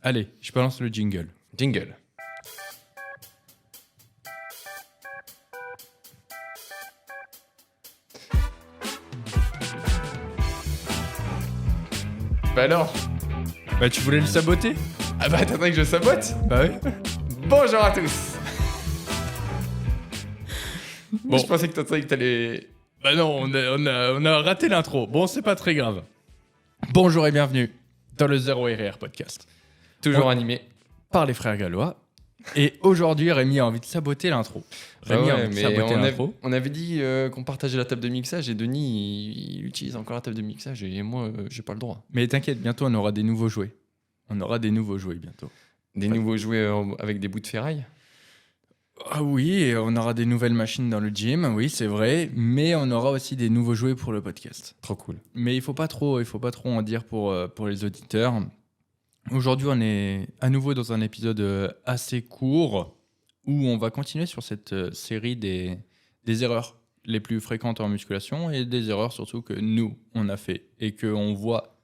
Allez, je balance le jingle. Jingle. Bah alors. Bah tu voulais le saboter? Ah bah t'attends que je sabote? Bah oui. Bonjour à tous. Bon. Je pensais que t'allais... Bah non, on a raté l'intro. Bon, c'est pas très grave. Bonjour et bienvenue dans le Zéro RR podcast. Toujours animé. Par les frères gallois. Et aujourd'hui, Rémi a envie de saboter l'intro. Rémi a envie de saboter l'intro. On avait dit qu'on partageait la table de mixage et Denis, il utilise encore la table de mixage et moi, j'ai pas le droit. Mais t'inquiète, bientôt on aura des nouveaux jouets. On aura des nouveaux jouets bientôt. Des nouveaux jouets avec des bouts de ferraille? Ah oui, et on aura des nouvelles machines dans le gym, oui c'est vrai, mais on aura aussi des nouveaux jouets pour le podcast. Trop cool. Mais il faut pas trop en dire pour les auditeurs. Aujourd'hui, on est à nouveau dans un épisode assez court où on va continuer sur cette série des erreurs les plus fréquentes en musculation et des erreurs surtout que nous, on a fait et qu'on voit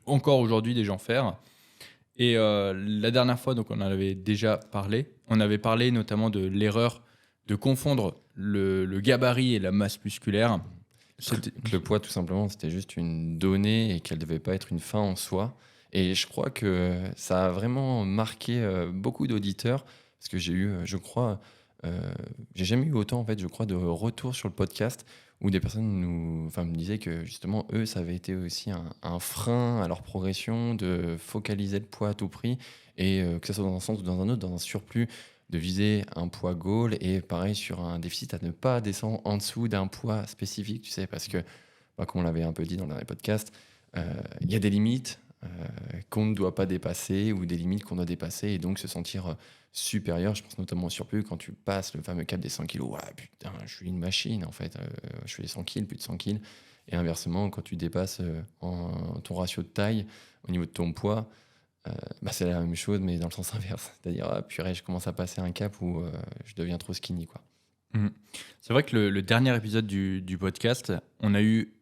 encore aujourd'hui des gens faire. Et la dernière fois, donc, on en avait déjà parlé. On avait parlé notamment de l'erreur de confondre le gabarit et la masse musculaire. Le poids, tout simplement, c'était juste une donnée et qu'elle ne devait pas être une fin en soi. Et je crois que ça a vraiment marqué beaucoup d'auditeurs parce que j'ai eu, je crois, j'ai jamais eu autant, en fait, je crois, de retours sur le podcast où des personnes me disaient que justement, eux, ça avait été aussi un frein à leur progression de focaliser le poids à tout prix et que ça soit dans un sens ou dans un autre, dans un surplus, de viser un poids goal et pareil sur un déficit à ne pas descendre en dessous d'un poids spécifique, tu sais, parce que, comme on l'avait un peu dit dans le dernier podcast, il y a des limites qu'on ne doit pas dépasser ou des limites qu'on doit dépasser et donc se sentir supérieur. Je pense notamment au surplus quand tu passes le fameux cap des 100 kilos. Ouais, putain, je suis une machine en fait. Je fais 100 kilos, plus de 100 kilos. Et inversement, quand tu dépasses ton ratio de taille au niveau de ton poids, c'est la même chose mais dans le sens inverse. C'est-à-dire, purée, je commence à passer un cap où je deviens trop skinny, quoi. C'est vrai que le dernier épisode du podcast, on a eu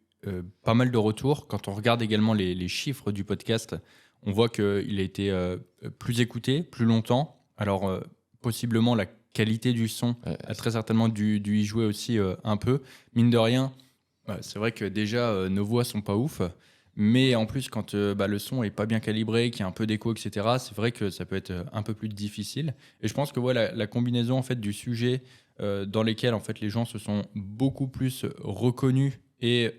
pas mal de retours. Quand on regarde également les chiffres du podcast, on voit qu'il a été plus écouté, plus longtemps. Alors, possiblement, la qualité du son a très certainement dû y jouer aussi un peu. Mine de rien, c'est vrai que déjà, nos voix sont pas ouf. Mais en plus, quand le son est pas bien calibré, qu'il y a un peu d'écho, etc., c'est vrai que ça peut être un peu plus difficile. Et je pense que la combinaison en fait, du sujet dans lesquels en fait, les gens se sont beaucoup plus reconnus et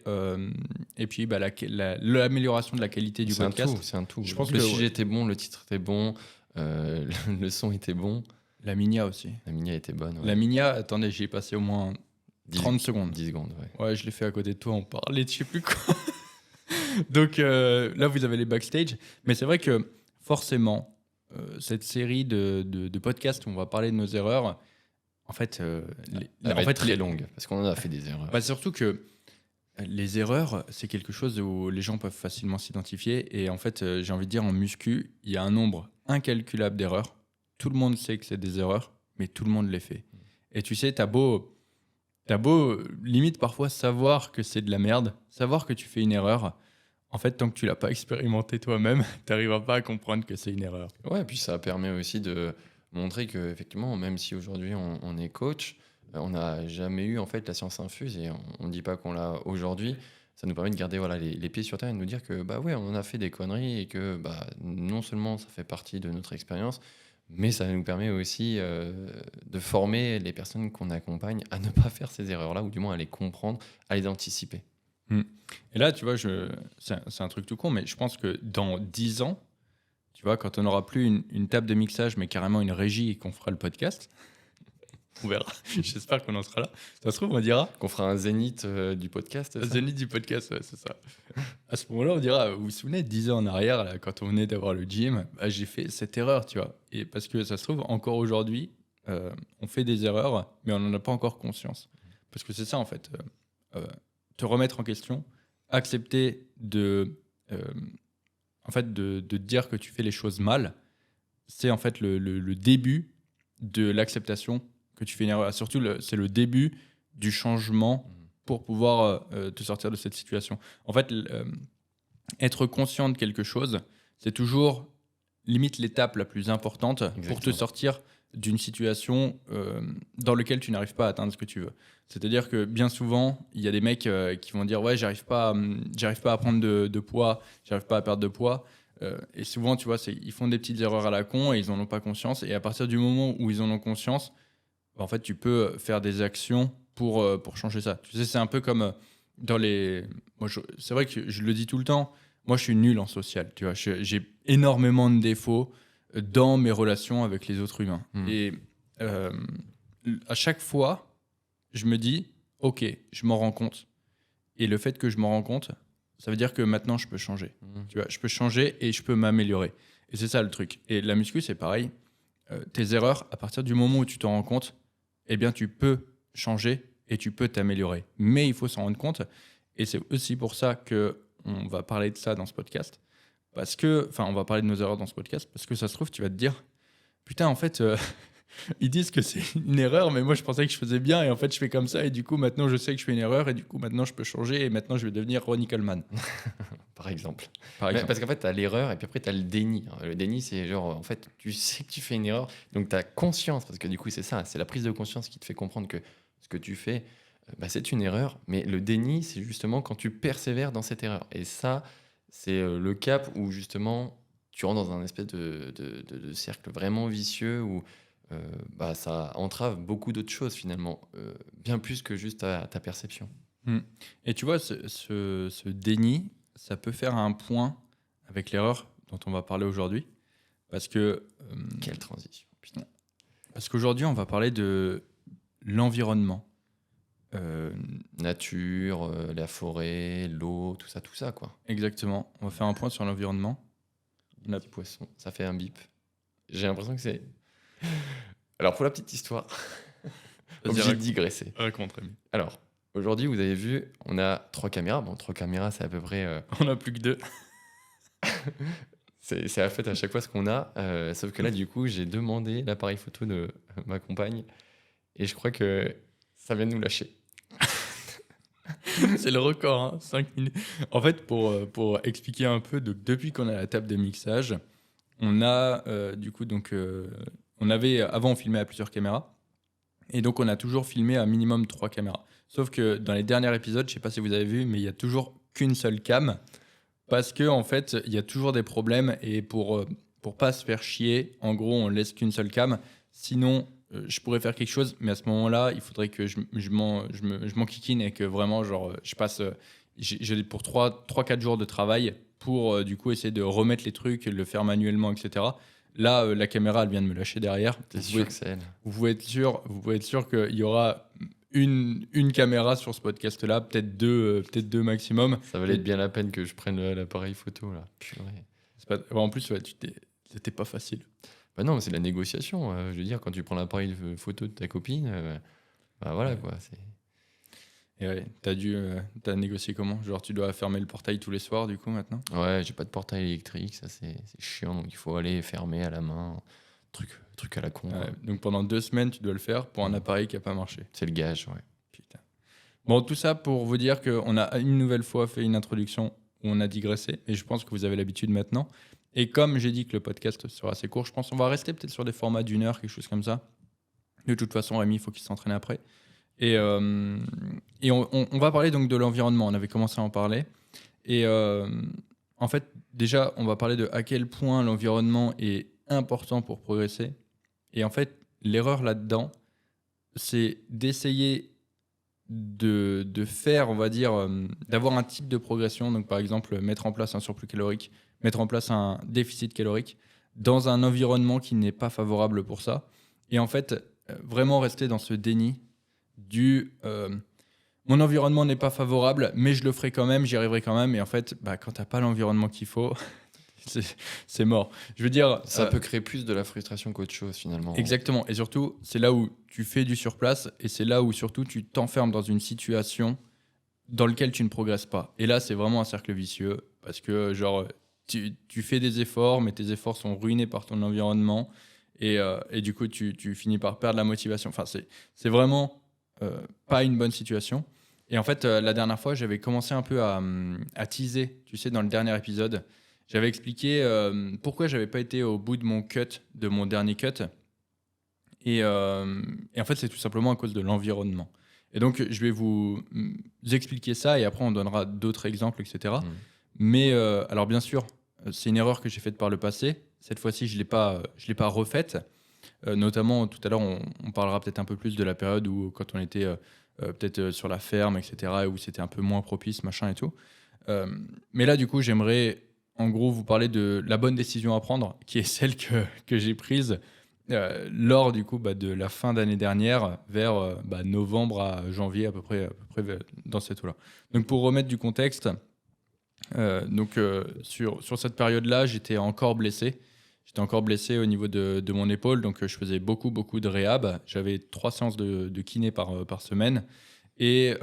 puis l'amélioration de la qualité du podcast. C'est un tout. Je pense le que sujet était bon, le titre était bon, le son était bon. La Minia aussi. La Minia était bonne. Ouais. La Minia, attendez, j'y ai passé au moins 30 secondes. 10 secondes, ouais. Ouais, je l'ai fait à côté de toi, on parlait de je sais plus quoi. Donc là, vous avez les backstage. Mais c'est vrai que forcément, cette série de podcasts où on va parler de nos erreurs, en fait, elle va être très longue parce qu'on en a fait des erreurs. Surtout que les erreurs, c'est quelque chose où les gens peuvent facilement s'identifier. Et en fait, j'ai envie de dire, en muscu, il y a un nombre incalculable d'erreurs. Tout le monde sait que c'est des erreurs, mais tout le monde les fait. Et tu sais, t'as beau limite parfois savoir que c'est de la merde, savoir que tu fais une erreur. En fait, tant que tu l'as pas expérimenté toi-même, tu n'arriveras pas à comprendre que c'est une erreur. Ouais, et puis ça permet aussi de montrer que effectivement, même si aujourd'hui on est coach, on n'a jamais eu en fait la science infuse et on ne dit pas qu'on l'a aujourd'hui. Ça nous permet de garder les pieds sur terre et de nous dire que ouais, on en a fait des conneries et que non seulement ça fait partie de notre expérience, mais ça nous permet aussi de former les personnes qu'on accompagne à ne pas faire ces erreurs-là ou du moins à les comprendre, à les anticiper. Et là, tu vois, c'est un truc tout con, mais je pense que dans 10 ans, tu vois, quand on n'aura plus une table de mixage, mais carrément une régie et qu'on fera le podcast, on verra. J'espère qu'on en sera là. Ça se trouve, on dira... Qu'on fera un zénith du podcast. Un zénith du podcast, ouais, c'est ça. À ce moment-là, on dira, vous vous souvenez, 10 ans en arrière, là, quand on venait d'avoir le gym, j'ai fait cette erreur, tu vois. Et parce que ça se trouve, encore aujourd'hui, on fait des erreurs, mais on n'en a pas encore conscience. Parce que c'est ça, en fait. Te remettre en question, accepter de dire que tu fais les choses mal, c'est en fait le début de l'acceptation que tu fais une erreur. Surtout, c'est le début du changement pour pouvoir te sortir de cette situation. En fait, être conscient de quelque chose, c'est toujours limite l'étape la plus importante pour te Exactement. sortir d'une situation dans laquelle tu n'arrives pas à atteindre ce que tu veux. C'est-à-dire que bien souvent, il y a des mecs qui vont dire ouais, j'arrive pas à prendre de poids, j'arrive pas à perdre de poids. Et souvent, tu vois, ils font des petites erreurs à la con et ils en ont pas conscience. Et à partir du moment où ils en ont conscience, bah, en fait, tu peux faire des actions pour changer ça. Tu sais, c'est un peu comme dans les. Moi, c'est vrai que je le dis tout le temps. Moi, je suis nul en social. Tu vois, j'ai énormément de défauts dans mes relations avec les autres humains. Mm. Et euh, à chaque fois, je me dis, ok, je m'en rends compte. Et le fait que je m'en rends compte, ça veut dire que maintenant, je peux changer. Tu vois, je peux changer et je peux m'améliorer. Et c'est ça le truc. Et la muscu, c'est pareil. Tes erreurs, à partir du moment où tu t'en rends compte, eh bien, tu peux changer et tu peux t'améliorer. Mais il faut s'en rendre compte. Et c'est aussi pour ça que on va parler de ça dans ce podcast. On va parler de nos erreurs dans ce podcast. Parce que ça se trouve, tu vas te dire, putain, en fait, ils disent que c'est une erreur, mais moi, je pensais que je faisais bien. Et en fait, je fais comme ça. Et du coup, maintenant, je sais que je fais une erreur. Et du coup, maintenant, je peux changer. Et maintenant, je vais devenir Ronnie Coleman. Par exemple. Par Mais exemple. parce qu'en fait, tu as l'erreur et puis après, tu as le déni. Le déni, c'est genre, en fait, tu sais que tu fais une erreur, donc tu as conscience, parce que du coup, c'est ça, c'est la prise de conscience qui te fait comprendre que ce que tu fais, bah, c'est une erreur. Mais le déni, c'est justement quand tu persévères dans cette erreur. Et ça, c'est le cap où justement, tu rentres dans un espèce de cercle vraiment vicieux où bah, ça entrave beaucoup d'autres choses finalement, bien plus que juste ta perception. Mm. Et tu vois, ce déni, ça peut faire un point avec l'erreur dont on va parler aujourd'hui. Parce que Quelle transition, putain. parce qu'aujourd'hui, on va parler de l'environnement. Euh, Nature, la forêt, l'eau, tout ça, quoi. exactement. On va faire un point sur l'environnement. On a- Petit poisson, ça fait un bip. J'ai l'impression que c'est. Alors, pour la petite histoire, obligé de digresser. Raconte, Rémi. Alors, aujourd'hui, vous avez vu, on a 3 caméras. Bon, 3 caméras, c'est à peu près. On n'a plus que 2. C'est à fait à chaque fois ce qu'on a. Sauf que là, du coup, j'ai demandé l'appareil photo de ma compagne. Et je crois que ça vient de nous lâcher. C'est le record, hein, 5 minutes. En fait, pour expliquer un peu, donc, depuis qu'on a la table de mixage, on a on avait, avant on filmait à plusieurs caméras, et donc on a toujours filmé à minimum 3 caméras. Sauf que dans les derniers épisodes, je sais pas si vous avez vu, mais il y a toujours qu'une seule cam, parce que en fait, il y a toujours des problèmes, et pour pas se faire chier, en gros, on laisse qu'une seule cam. Sinon, je pourrais faire quelque chose, mais à ce moment-là, il faudrait que je m'enquiquine et que vraiment, genre, je passe j'ai pour 3-4 jours de travail pour du coup essayer de remettre les trucs, le faire manuellement, etc. Là, la caméra, elle vient de me lâcher derrière. T'es sûr que c'est elle? Vous pouvez être sûr qu'il y aura une caméra sur ce podcast-là, peut-être deux maximum. Ça valait bien la peine que je prenne l'appareil photo, là. Purée. En plus, ouais, c'était pas facile. Bah non, mais c'est de la négociation. Je veux dire, quand tu prends l'appareil photo de ta copine, bah voilà, Ouais. quoi. Et ouais, t'as négocié comment? Genre, tu dois fermer le portail tous les soirs, du coup, maintenant? Ouais, j'ai pas de portail électrique, ça c'est chiant, donc il faut aller fermer à la main. Truc à la con, quoi. Ouais, donc pendant 2 semaines, tu dois le faire pour un appareil qui a pas marché. C'est le gage, ouais. Putain. Bon, tout ça pour vous dire qu'on a une nouvelle fois fait une introduction où on a digressé, et je pense que vous avez l'habitude maintenant. Et comme j'ai dit que le podcast sera assez court, je pense qu'on va rester peut-être sur des formats d'1 heure, quelque chose comme ça. De toute façon, Rémi, il faut qu'il s'entraîne après. Et on va parler donc de l'environnement. On avait commencé à en parler. Et en fait, déjà, on va parler de à quel point l'environnement est important pour progresser. Et en fait, l'erreur là-dedans, c'est d'essayer de faire, on va dire, d'avoir un type de progression. Donc, par exemple, mettre en place un surplus calorique, mettre en place un déficit calorique dans un environnement qui n'est pas favorable pour ça. Et en fait, vraiment rester dans ce déni du mon environnement n'est pas favorable, mais je le ferai quand même, j'y arriverai quand même. Et en fait, quand t'as pas l'environnement qu'il faut, c'est mort. Je veux dire, Ça peut créer plus de la frustration qu'autre chose, finalement. exactement. Et surtout, c'est là où tu fais du surplace et c'est là où surtout tu t'enfermes dans une situation dans laquelle tu ne progresses pas. Et là, c'est vraiment un cercle vicieux parce que genre tu fais des efforts, mais tes efforts sont ruinés par ton environnement et du coup tu finis par perdre la motivation. Enfin, c'est vraiment pas une bonne situation. Et en fait, la dernière fois, j'avais commencé un peu à teaser, tu sais, dans le dernier épisode, j'avais expliqué pourquoi j'avais pas été au bout de mon dernier cut. Et en fait, c'est tout simplement à cause de l'environnement. Et donc, je vais vous expliquer ça et après, on donnera d'autres exemples, etc. Mais alors, bien sûr, c'est une erreur que j'ai faite par le passé. Cette fois-ci, je l'ai pas refaite. Notamment, tout à l'heure, on parlera peut-être un peu plus de la période où, quand on était peut-être sur la ferme, etc., où c'était un peu moins propice, machin et tout. Mais là, du coup, j'aimerais, en gros, vous parler de la bonne décision à prendre, qui est celle que j'ai prise lors du coup de la fin d'année dernière, vers novembre à janvier à peu près dans cette eau-là. Donc pour remettre du contexte, sur cette période-là, j'étais encore blessé. J'étais encore blessé au niveau de mon épaule, donc je faisais beaucoup de réhab. J'avais 3 séances de kiné par semaine. Et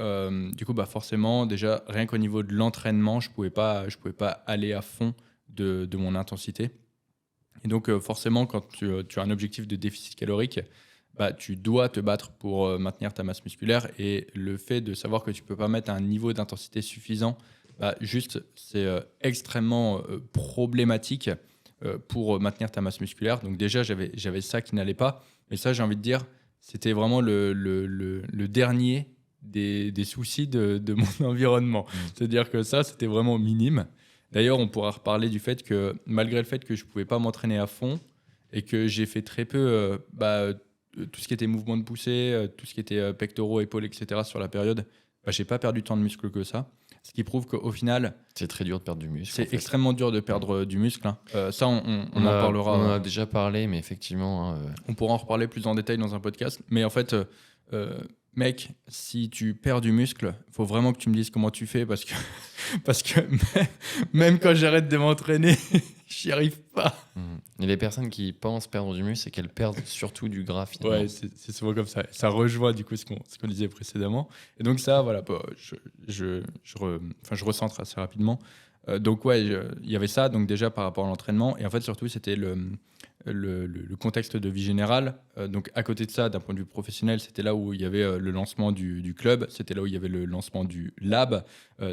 du coup, forcément, déjà, rien qu'au niveau de l'entraînement, je pouvais pas aller à fond de mon intensité. Et donc, forcément, quand tu as un objectif de déficit calorique, tu dois te battre pour maintenir ta masse musculaire. Et le fait de savoir que tu ne peux pas mettre un niveau d'intensité suffisant, c'est extrêmement problématique pour maintenir ta masse musculaire. Donc déjà, j'avais ça qui n'allait pas. Mais ça, j'ai envie de dire, c'était vraiment le dernier des soucis de mon environnement. C'est-à-dire que ça, c'était vraiment minime. D'ailleurs, on pourra reparler du fait que, malgré le fait que je ne pouvais pas m'entraîner à fond et que j'ai fait très peu tout ce qui était mouvement de poussée, tout ce qui était pectoraux, épaules, etc. sur la période, je n'ai pas perdu tant de muscle que ça. Ce qui prouve qu'au final, c'est très dur de perdre du muscle. C'est extrêmement dur de perdre du muscle. Ça, on en parlera. On en a déjà parlé, mais effectivement... On pourra en reparler plus en détail dans un podcast. Mais en fait... mec, si tu perds du muscle, faut vraiment que tu me dises comment tu fais parce que même quand j'arrête de m'entraîner, j'y arrive pas. Et les personnes qui pensent perdre du muscle, c'est qu'elles perdent surtout du gras finalement. Ouais, c'est souvent comme ça. Ça rejoint du coup ce qu'on disait précédemment. Et donc ça, voilà, je recentre assez rapidement. Donc ouais, il y avait ça. Donc déjà par rapport à l'entraînement et en fait surtout c'était le contexte de vie générale. Donc à côté de ça, d'un point de vue professionnel, c'était là où il y avait le lancement du club, c'était là où il y avait le lancement du lab,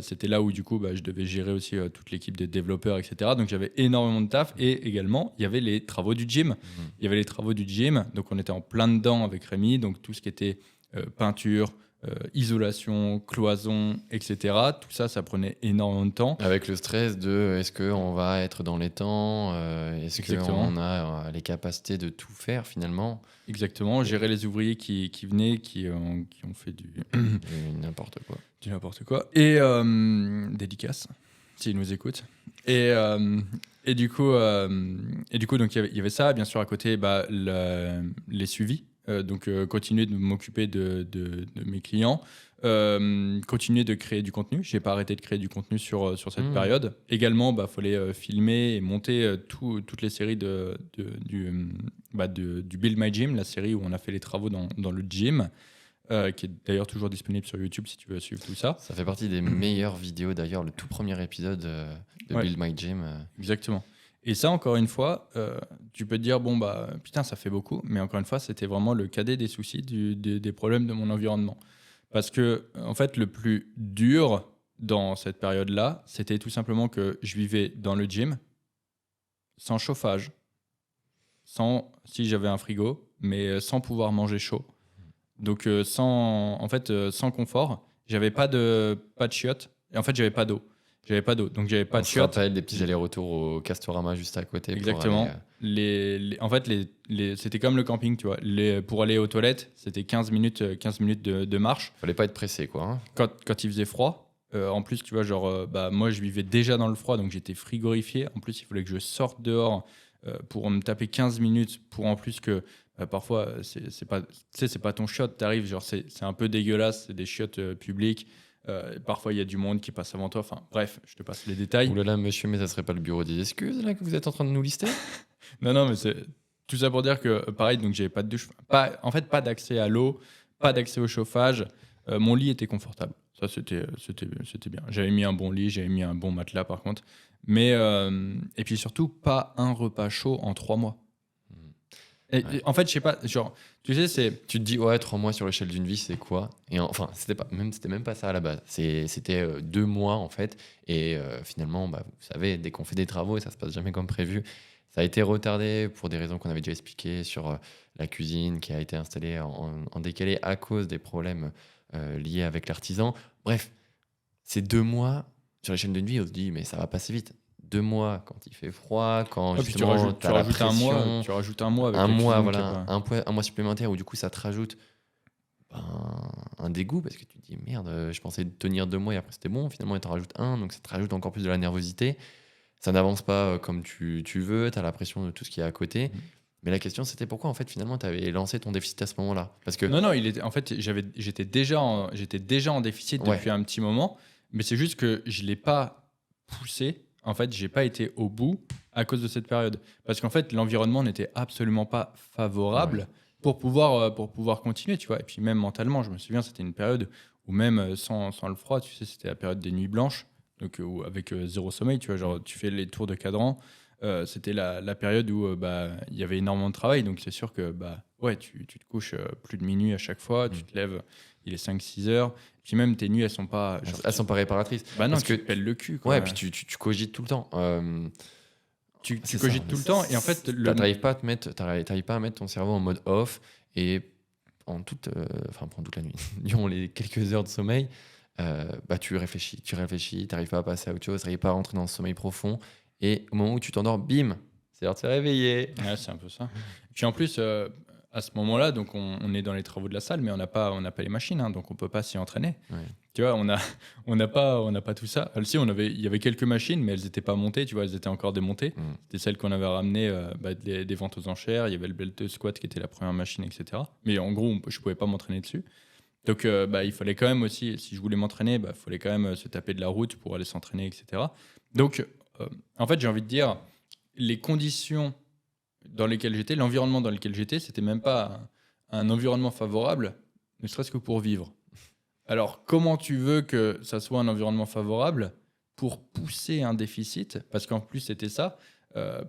c'était là où du coup je devais gérer aussi toute l'équipe des développeurs, etc. Donc j'avais énormément de taf et également il y avait les travaux du gym. Il y avait les travaux du gym, donc on était en plein dedans avec Rémi, donc tout ce qui était peinture, isolation, cloison, etc. Tout ça, ça prenait énormément de temps. Avec le stress de est-ce qu'on va être dans les temps, est-ce qu'on a les capacités de tout faire finalement. Exactement, gérer les ouvriers qui venaient, qui ont fait du n'importe quoi. Du n'importe quoi. Et dédicace, s'ils nous écoutent. Et du coup, donc il y avait ça, bien sûr, à côté, les suivis. Donc continuer de m'occuper de mes clients, continuer de créer du contenu. J'ai pas arrêté de créer du contenu sur cette période. Également, fallait filmer et monter toutes les séries du Build My Gym, la série où on a fait les travaux dans le gym, qui est d'ailleurs toujours disponible sur YouTube si tu veux suivre tout ça. Ça fait partie des meilleures vidéos d'ailleurs, le tout premier épisode de Build My Gym. Exactement. Et ça, encore une fois, tu peux te dire, putain, ça fait beaucoup. Mais encore une fois, c'était vraiment le cadet des soucis, des problèmes de mon environnement. Parce que, en fait, le plus dur dans cette période-là, c'était tout simplement que je vivais dans le gym, sans chauffage, si j'avais un frigo, mais sans pouvoir manger chaud. Donc, sans confort. J'avais pas de chiottes. Et en fait, j'avais pas d'eau. Donc j'avais pas de chiottes. On se rappelle des petits allers-retours au Castorama juste à côté. Exactement. En fait, c'était comme le camping, tu vois. Pour aller aux toilettes, c'était 15 minutes de marche. Fallait pas être pressé, quoi. Quand il faisait froid, en plus, tu vois, moi, je vivais déjà dans le froid, donc j'étais frigorifié. En plus, il fallait que je sorte dehors pour me taper 15 minutes, pour en plus que parfois, c'est pas ton chiotte, t'arrives, genre, c'est un peu dégueulasse, c'est des chiottes publiques. Parfois il y a du monde qui passe avant toi, enfin bref, je te passe les détails. Ouh là là, monsieur, mais ça serait pas le bureau des excuses là que vous êtes en train de nous lister? Non, mais c'est tout ça pour dire que pareil, donc j'avais pas de douche, pas d'accès à l'eau, pas d'accès au chauffage. Mon lit était confortable, ça c'était bien. J'avais mis un bon lit, j'avais mis un bon matelas par contre, mais et puis surtout pas un repas chaud en 3 mois. Et en fait, je sais pas, genre, tu sais, c'est. Tu te dis, ouais, 3 mois sur l'échelle d'une vie, c'est quoi? Et enfin, c'était même pas ça à la base. C'était 2 mois, en fait. Et finalement, bah, vous savez, dès qu'on fait des travaux, et ça se passe jamais comme prévu, ça a été retardé pour des raisons qu'on avait déjà expliquées sur la cuisine qui a été installée en décalé à cause des problèmes liés avec l'artisan. Bref, ces 2 mois sur l'échelle d'une vie, on se dit, mais ça va passer vite. 2 mois quand il fait froid, quand Ouais, puis tu justement rajoutes, tu as la un mois, pression, tu rajoutes un mois avec un la mois, cuisine qui est voilà, pas- un mois supplémentaire où du coup ça te rajoute ben, un dégoût parce que tu te dis merde, je pensais tenir 2 mois et après c'était bon, finalement il t'en rajoute un, donc ça te rajoute encore plus de la nervosité. Ça n'avance pas comme tu veux, tu as la pression de tout ce qui est à côté. Mhm. Mais la question c'était pourquoi en fait finalement tu avais lancé ton déficit à ce moment-là? Parce que, Non, en fait, j'étais déjà en déficit ouais, depuis un petit moment, mais c'est juste que je l'ai pas poussé. En fait, j'ai pas été au bout à cause de cette période. Parce qu'en fait, l'environnement n'était absolument pas favorable Ouais. pour pouvoir continuer, tu vois. Et puis même mentalement, je me souviens, c'était une période où même sans le froid, tu sais, c'était la période des nuits blanches, donc où, avec zéro sommeil, tu vois, genre tu fais les tours de cadran. C'était la période où bah, il y avait énormément de travail, donc c'est sûr que bah, ouais, tu te couches plus de minuit à chaque fois, tu te lèves, il est 5-6 heures, puis même tes nuits, elles sont pas... Genre, Elles sont pas réparatrices. bah non, Parce que, tu te pelles le cul, ouais, quoi. puis tu cogites tout le temps. Tu C'est ça. cogites tout le temps, et en fait, T'arrives pas t'arrives pas à mettre ton cerveau en mode off et pendant toute la nuit, durant les quelques heures de sommeil, bah tu réfléchis, t'arrives pas à passer à autre chose, t'arrives pas à rentrer dans le sommeil profond. Et au moment où tu t'endors, bim, c'est l'heure de se réveiller. Ouais, c'est un peu ça. Puis en plus, à ce moment-là, donc on est dans les travaux de la salle, mais on n'a pas les machines, hein, donc on peut pas s'y entraîner. Ouais. Tu vois, on n'a pas tout ça. Si, il y avait quelques machines, mais elles n'étaient pas montées, tu vois, elles étaient encore démontées. Mm. C'était celles qu'on avait ramenées bah, des ventes aux enchères. Il y avait le belt squat qui était la première machine, etc. Mais en gros, je pouvais pas m'entraîner dessus. Donc, bah, il fallait quand même aussi, si je voulais m'entraîner, bah, il fallait quand même se taper de la route pour aller s'entraîner, etc. Donc, en fait, j'ai envie de dire, les conditions dans lesquelles j'étais, l'environnement dans lequel j'étais, c'était même pas un environnement favorable, ne serait-ce que pour vivre. Alors, comment tu veux que ça soit un environnement favorable pour pousser un déficit? Parce qu'en plus, c'était ça.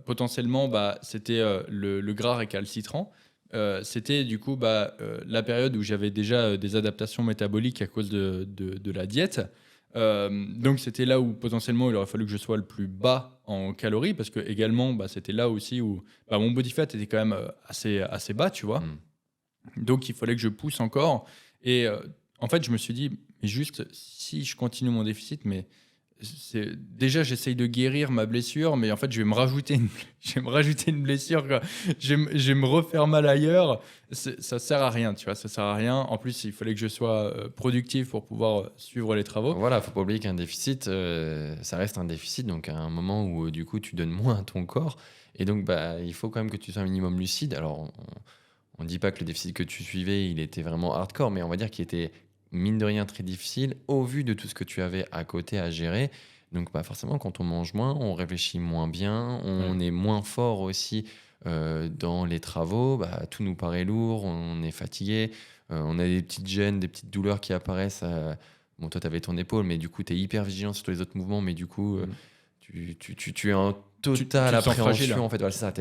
Potentiellement, bah, c'était le gras récalcitrant. C'était du coup bah, la période où j'avais déjà des adaptations métaboliques à cause de la diète. Donc c'était là où potentiellement il aurait fallu que je sois le plus bas en calories parce que également bah, c'était là aussi où bah, mon body fat était quand même assez bas, tu vois. Mm. Donc il fallait que je pousse encore. Et en fait, je me suis dit, mais juste si je continue mon déficit, mais déjà j'essaye de guérir ma blessure, mais en fait je vais me rajouter je vais me rajouter une blessure, quoi. Je vais me refaire mal ailleurs. Ça sert à rien, tu vois, ça sert à rien. En plus, il fallait que je sois productif pour pouvoir suivre les travaux. Voilà, faut pas oublier qu'un déficit, ça reste un déficit, donc à un moment où du coup tu donnes moins à ton corps, et donc bah, il faut quand même que tu sois un minimum lucide. Alors on dit pas que le déficit que tu suivais, il était vraiment hardcore, mais on va dire qu'il était mine de rien très difficile au vu de tout ce que tu avais à côté à gérer. Donc bah, forcément, quand on mange moins, on réfléchit moins bien, on est moins fort aussi dans les travaux, bah, tout nous paraît lourd, on est fatigué, on a des petites gênes, des petites douleurs qui apparaissent. Bon, toi, tu avais ton épaule, mais du coup, tu es hyper vigilant sur tous les autres mouvements, mais du coup, tu es en Tu totale te sens fragile, appréhension. hein. En fait, voilà, c'est ça,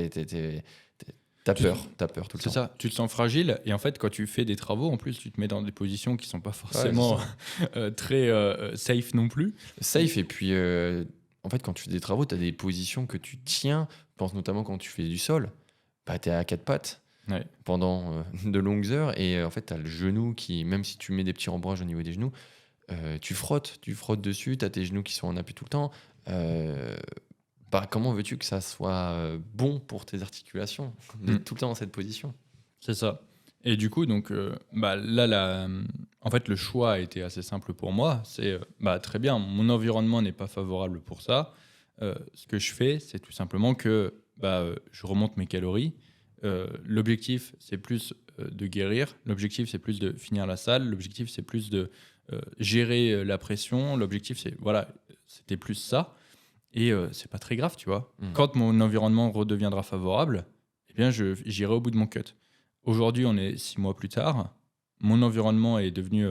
t'as peur tout le C'est temps. ça, tu te sens fragile et en fait quand tu fais des travaux en plus tu te mets dans des positions qui sont pas forcément très safe non plus. Safe, et puis en fait, quand tu fais des travaux, tu as des positions que tu tiens. Je pense notamment quand tu fais du sol, bah, tu es à quatre pattes Ouais. pendant de longues heures, et en fait, tu as le genou qui, même si tu mets des petits rembrages au niveau des genoux, tu frottes dessus, tu as tes genoux qui sont en appui tout le temps. Bah, comment veux-tu que ça soit bon pour tes articulations d'être tout le temps dans cette position? C'est ça. Et du coup, donc, bah, là, en fait, le choix a été assez simple pour moi. C'est, bah, très bien, mon environnement n'est pas favorable pour ça. Ce que je fais, c'est tout simplement que bah, je remonte mes calories. L'objectif, c'est plus de guérir. L'objectif, c'est plus de finir la salle. L'objectif, c'est plus de gérer la pression. L'objectif, c'est, voilà, c'était plus ça. Et c'est pas très grave, tu vois. Quand mon environnement redeviendra favorable, eh bien, j'irai au bout de mon cut. Aujourd'hui, on est 6 mois plus tard. Mon environnement est devenu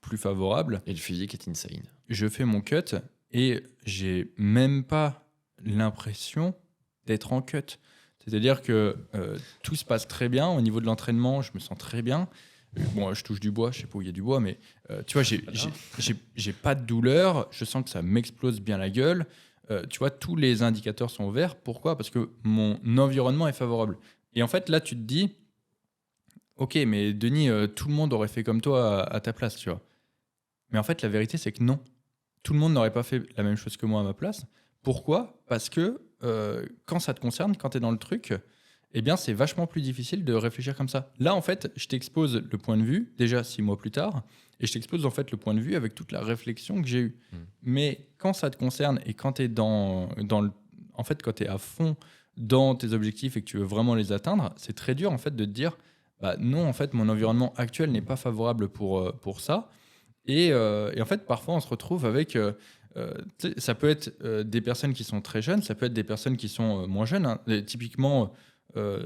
plus favorable. Et le physique est insane. Je fais mon cut et j'ai même pas l'impression d'être en cut. C'est-à-dire que tout se passe très bien. Au niveau de l'entraînement, je me sens très bien. Bon, je touche du bois, je sais pas où il y a du bois, mais tu vois, j'ai pas de douleur. Je sens que ça m'explose bien la gueule. Tu vois, tous les indicateurs sont verts. Pourquoi ? Parce que mon environnement est favorable. Et en fait, là, tu te dis, ok, mais Denis, tout le monde aurait fait comme toi à ta place, tu vois. Mais en fait, la vérité, c'est que non. Tout le monde n'aurait pas fait la même chose que moi à ma place. Pourquoi ? Parce que quand ça te concerne, quand tu es dans le truc, eh bien, c'est vachement plus difficile de réfléchir comme ça. Là, en fait, je t'expose le point de vue, déjà 6 mois plus tard, et je t'expose en fait le point de vue avec toute la réflexion que j'ai eue. Mais quand ça te concerne et quand tu es en fait, quand tu es à fond dans tes objectifs et que tu veux vraiment les atteindre, c'est très dur en fait de te dire bah, non, en fait, mon environnement actuel n'est pas favorable pour ça. Et en fait, parfois, on se retrouve avec. Ça peut être des personnes qui sont très jeunes, ça peut être des personnes qui sont moins jeunes, hein. Et typiquement,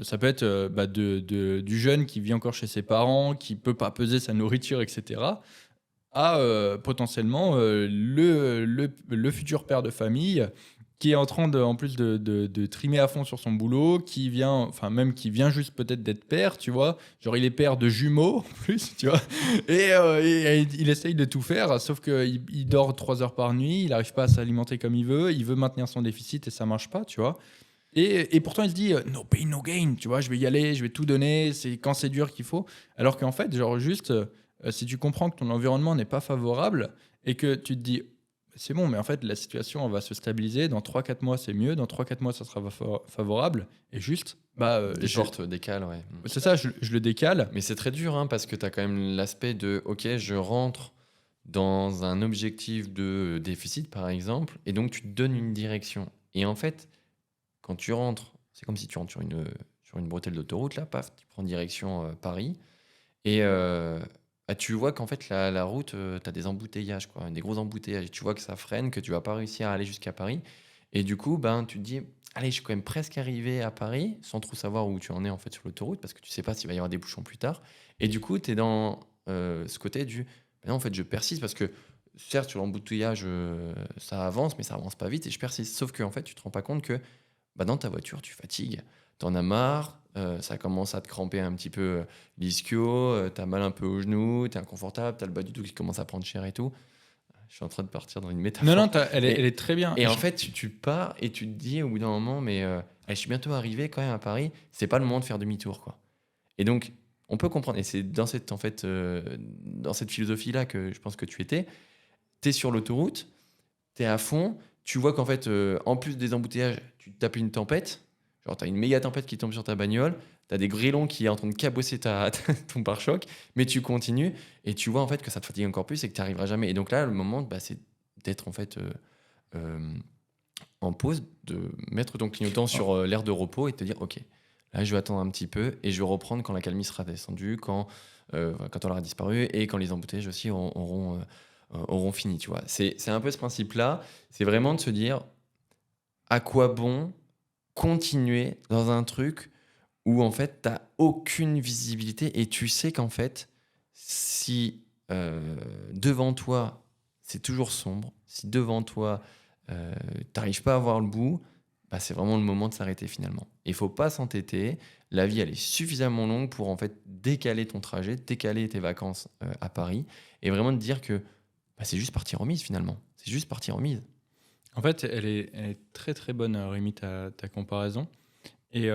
ça peut être bah, du jeune qui vit encore chez ses parents, qui peut pas peser sa nourriture, etc., à potentiellement le futur père de famille qui est en train en plus de trimer à fond sur son boulot, qui vient juste peut-être d'être père, tu vois. Genre, il est père de jumeaux, en plus, tu vois. Et il essaye de tout faire, sauf qu'il dort 3 heures par nuit, il n'arrive pas à s'alimenter comme il veut maintenir son déficit et ça marche pas, tu vois. Et pourtant, il se dit no pain, no gain, tu vois, je vais y aller, je vais tout donner, c'est quand c'est dur qu'il faut. Alors qu'en fait, genre, juste, si tu comprends que ton environnement n'est pas favorable et que tu te dis c'est bon, mais en fait, la situation elle va se stabiliser. Dans 3-4 mois, c'est mieux. Dans 3-4 mois, ça sera favorable. Et juste, des portes décalent, ouais. C'est ça, je le décale. Mais c'est très dur, hein, parce que tu as quand même l'aspect de ok, je rentre dans un objectif de déficit, par exemple, et donc tu te donnes une direction. Et en fait, quand tu rentres, c'est comme si tu rentres sur une bretelle d'autoroute, là, paf, tu prends direction Paris. Et tu vois qu'en fait, la route, tu as des embouteillages, quoi, des gros embouteillages. Et tu vois que ça freine, que tu vas pas réussir à aller jusqu'à Paris. Et du coup, ben, tu te dis, allez, je suis quand même presque arrivé à Paris, sans trop savoir où tu en es en fait sur l'autoroute, parce que tu sais pas s'il va y avoir des bouchons plus tard. Et du coup, tu es dans ce côté du, ben non, en fait, je persiste, parce que certes, sur l'embouteillage, ça avance, mais ça avance pas vite, et je persiste. Sauf que en fait, tu te rends pas compte que bah, dans ta voiture, tu fatigues, t'en as marre, ça commence à te cramper un petit peu l'ischio, t'as mal un peu au genou, t'es inconfortable, t'as le bas du dos qui commence à prendre cher et tout. Je suis en train de partir dans une métaphore. Non, elle est très bien. Et en fait, tu pars et tu te dis au bout d'un moment, mais allez, je suis bientôt arrivé quand même à Paris, c'est pas le moment de faire demi-tour, quoi. Et donc, on peut comprendre, et c'est dans cette, dans cette philosophie-là que je pense que tu étais. T'es sur l'autoroute, t'es à fond, tu vois qu'en fait, en plus des embouteillages, tu tapes une tempête. Genre, t'as une méga tempête qui tombe sur ta bagnole, t'as des grêlons qui est en train de cabosser ton pare-choc, mais tu continues et tu vois en fait que ça te fatigue encore plus et que tu arriveras jamais. Et donc là, le moment, bah, c'est d'être en fait en pause, de mettre ton clignotant sur l'aire de repos et de te dire, ok, là, je vais attendre un petit peu et je vais reprendre quand la calmie sera descendue, quand on aura disparu et quand les embouteillages aussi auront fini, tu vois. C'est un peu ce principe-là. C'est vraiment de se dire à quoi bon continuer dans un truc où en fait t'as aucune visibilité et tu sais qu'en fait si devant toi c'est toujours sombre, si devant toi t'arrives pas à voir le bout, bah, c'est vraiment le moment de s'arrêter finalement. Il faut pas s'entêter, la vie elle est suffisamment longue pour en fait décaler ton trajet, décaler tes vacances à Paris et vraiment te dire que bah, c'est juste partie remise finalement, c'est juste partie remise. En fait, elle est très très bonne, Rémi, ta comparaison. Et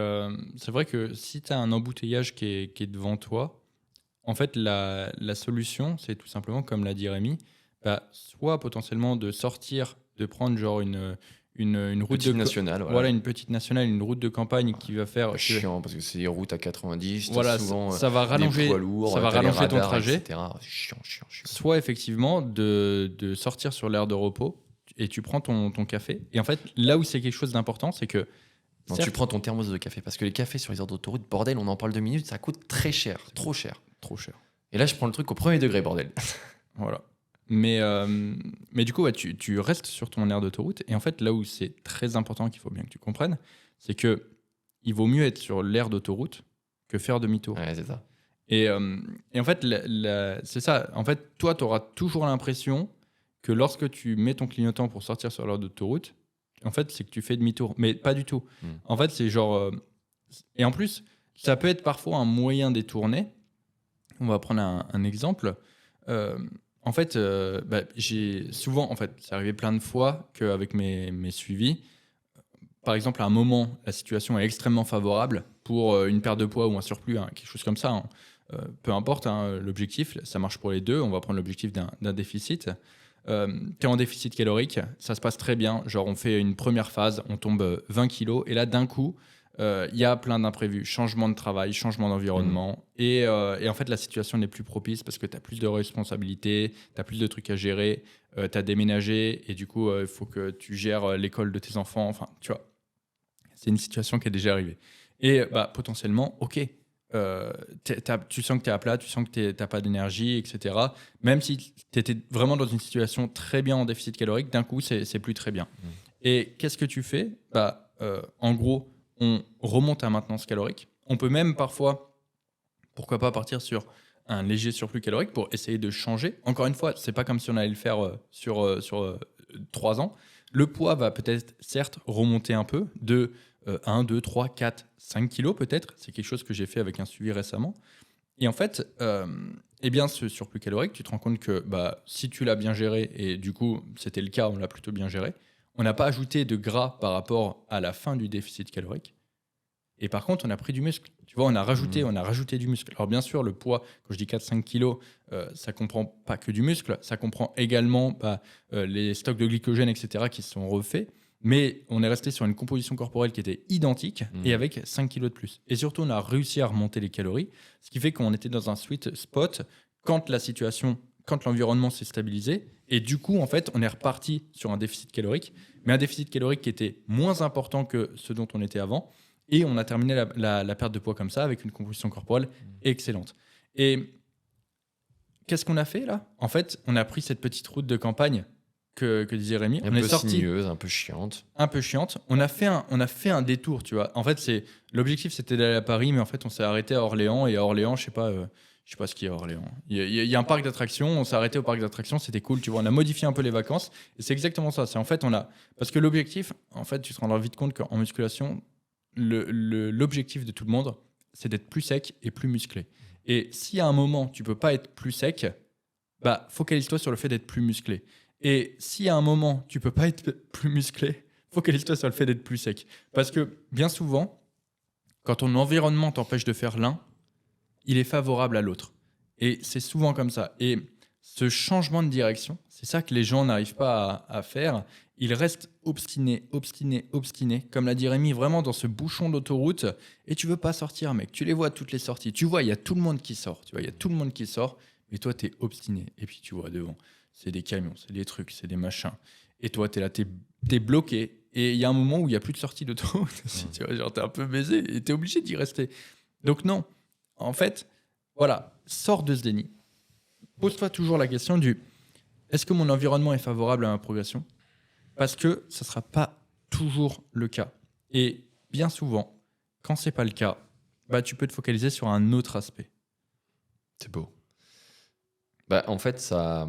c'est vrai que si tu as un embouteillage qui est devant toi, en fait, la solution, c'est tout simplement, comme l'a dit Rémi, bah, soit potentiellement de sortir, de prendre genre une route petite nationale. Voilà, une petite nationale, une route de campagne qui va faire... Chiant, parce que c'est des routes à 90, voilà, souvent ça va rallonger, des poids lourds, ça va rallonger ton trajet. etc. Chiant. Soit effectivement de sortir sur l'aire de repos et tu prends ton café. Et en fait, là où c'est quelque chose d'important, c'est que... Non, tu prends ton thermos de café, parce que les cafés sur les aires d'autoroute, bordel, on en parle 2 minutes, ça coûte très cher, trop cher. Et là, je prends le truc au premier degré, bordel. Voilà. Mais du coup, ouais, tu restes sur ton aire d'autoroute. Et en fait, là où c'est très important qu'il faut bien que tu comprennes, c'est que il vaut mieux être sur l'aire d'autoroute que faire demi-tour. Ouais, c'est ça. Et en fait, c'est ça. En fait, toi, tu auras toujours l'impression que lorsque tu mets ton clignotant pour sortir sur l'aire d'autoroute, en fait, c'est que tu fais demi-tour. Mais pas du tout. En fait, c'est genre... Et en plus, ça peut être parfois un moyen détourné. On va prendre un exemple. Euh, En fait, j'ai souvent, en fait, c'est arrivé plein de fois qu'avec mes suivis, par exemple, à un moment, la situation est extrêmement favorable pour une perte de poids ou un surplus, hein, quelque chose comme ça, hein. Peu importe, hein, l'objectif, ça marche pour les deux. On va prendre l'objectif d'un déficit. Tu es en déficit calorique, ça se passe très bien. Genre, on fait une première phase, on tombe 20 kilos, et là, d'un coup, il y a plein d'imprévus, changement de travail, changement d'environnement. Et en fait, la situation n'est plus propice parce que tu as plus de responsabilités, tu as plus de trucs à gérer, tu as déménagé, et du coup, il faut que tu gères l'école de tes enfants. Enfin, tu vois, c'est une situation qui est déjà arrivée. Et potentiellement, ok, tu sens que tu es à plat, tu sens que tu n'as pas d'énergie, etc. Même si tu étais vraiment dans une situation très bien en déficit calorique, d'un coup, c'est plus très bien. Et qu'est-ce que tu fais? En gros, on remonte à maintenance calorique. On peut même parfois, pourquoi pas, partir sur un léger surplus calorique pour essayer de changer. Encore une fois, c'est pas comme si on allait le faire sur 3 ans. Le poids va peut-être, certes, remonter un peu de 1, 2, 3, 4, 5 kilos peut-être. C'est quelque chose que j'ai fait avec un suivi récemment. Et en fait, eh bien, ce surplus calorique, tu te rends compte que si tu l'as bien géré, et du coup, c'était le cas, on l'a plutôt bien géré, on n'a pas ajouté de gras par rapport à la fin du déficit calorique. Et par contre, on a pris du muscle. Tu vois, on a rajouté du muscle. Alors bien sûr, le poids, quand je dis 4-5 kilos, ça comprend pas que du muscle, ça comprend également les stocks de glycogène, etc., qui se sont refaits. Mais on est resté sur une composition corporelle qui était identique et avec 5 kilos de plus. Et surtout, on a réussi à remonter les calories, ce qui fait qu'on était dans un sweet spot quand l'environnement s'est stabilisé. Et du coup, en fait, on est reparti sur un déficit calorique, mais un déficit calorique qui était moins important que ce dont on était avant. Et on a terminé la perte de poids comme ça, avec une composition corporelle excellente. Et qu'est-ce qu'on a fait là? En fait, on a pris cette petite route de campagne que disait Rémi. Un peu sinueuse, un peu chiante. Un peu chiante. On a fait un détour, tu vois. En fait, l'objectif, c'était d'aller à Paris, mais en fait, on s'est arrêté à Orléans. Et à Orléans, je sais pas ce qu'il y a à Orléans. Il y a un parc d'attractions. On s'est arrêté au parc d'attractions. C'était cool, tu vois. On a modifié un peu les vacances. Et c'est exactement ça. C'est en fait, parce que l'objectif, en fait, tu te rendras vite compte qu'en musculation, l'objectif de tout le monde, c'est d'être plus sec et plus musclé. Et si à un moment, tu peux pas être plus sec, focalise-toi sur le fait d'être plus musclé. Et si à un moment, tu peux pas être plus musclé, focalise-toi sur le fait d'être plus sec. Parce que bien souvent, quand ton environnement t'empêche de faire l'un, il est favorable à l'autre. Et c'est souvent comme ça. Et ce changement de direction, c'est ça que les gens n'arrivent pas à faire. Ils restent obstinés, comme l'a dit Rémi, vraiment dans ce bouchon d'autoroute. Et tu veux pas sortir, mec. Tu les vois à toutes les sorties. Tu vois, il y a tout le monde qui sort. Tu vois, il y a tout le monde qui sort. Mais toi, tu es obstiné. Et puis tu vois devant, c'est des camions, c'est des trucs, c'est des machins. Et toi, tu es là, tu es bloqué. Et il y a un moment où il n'y a plus de sortie d'autoroute. Tu vois, genre, tu es un peu baisé et tu es obligé d'y rester. Donc non, en fait, voilà, sors de ce déni. Pose-toi toujours la question du est-ce que mon environnement est favorable à ma progression? Parce que ça ne sera pas toujours le cas. Et bien souvent, quand ce n'est pas le cas, tu peux te focaliser sur un autre aspect. C'est beau. En fait, ça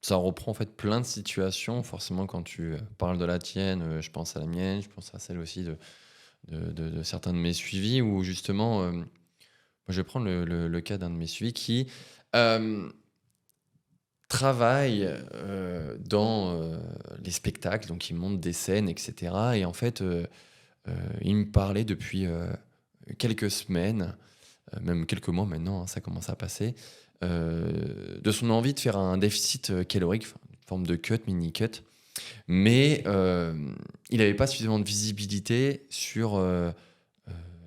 reprend en fait plein de situations. Forcément, quand tu parles de la tienne, je pense à la mienne, je pense à celle aussi de certains de mes suivis, où justement, moi, je vais prendre le cas d'un de mes suivis qui travaille dans les spectacles, donc il monte des scènes, etc. Et en fait, il me parlait depuis quelques semaines, même quelques mois maintenant, hein, ça commence à passer, de son envie de faire un déficit calorique, une forme de cut, mini-cut, mais il n'avait pas suffisamment de visibilité sur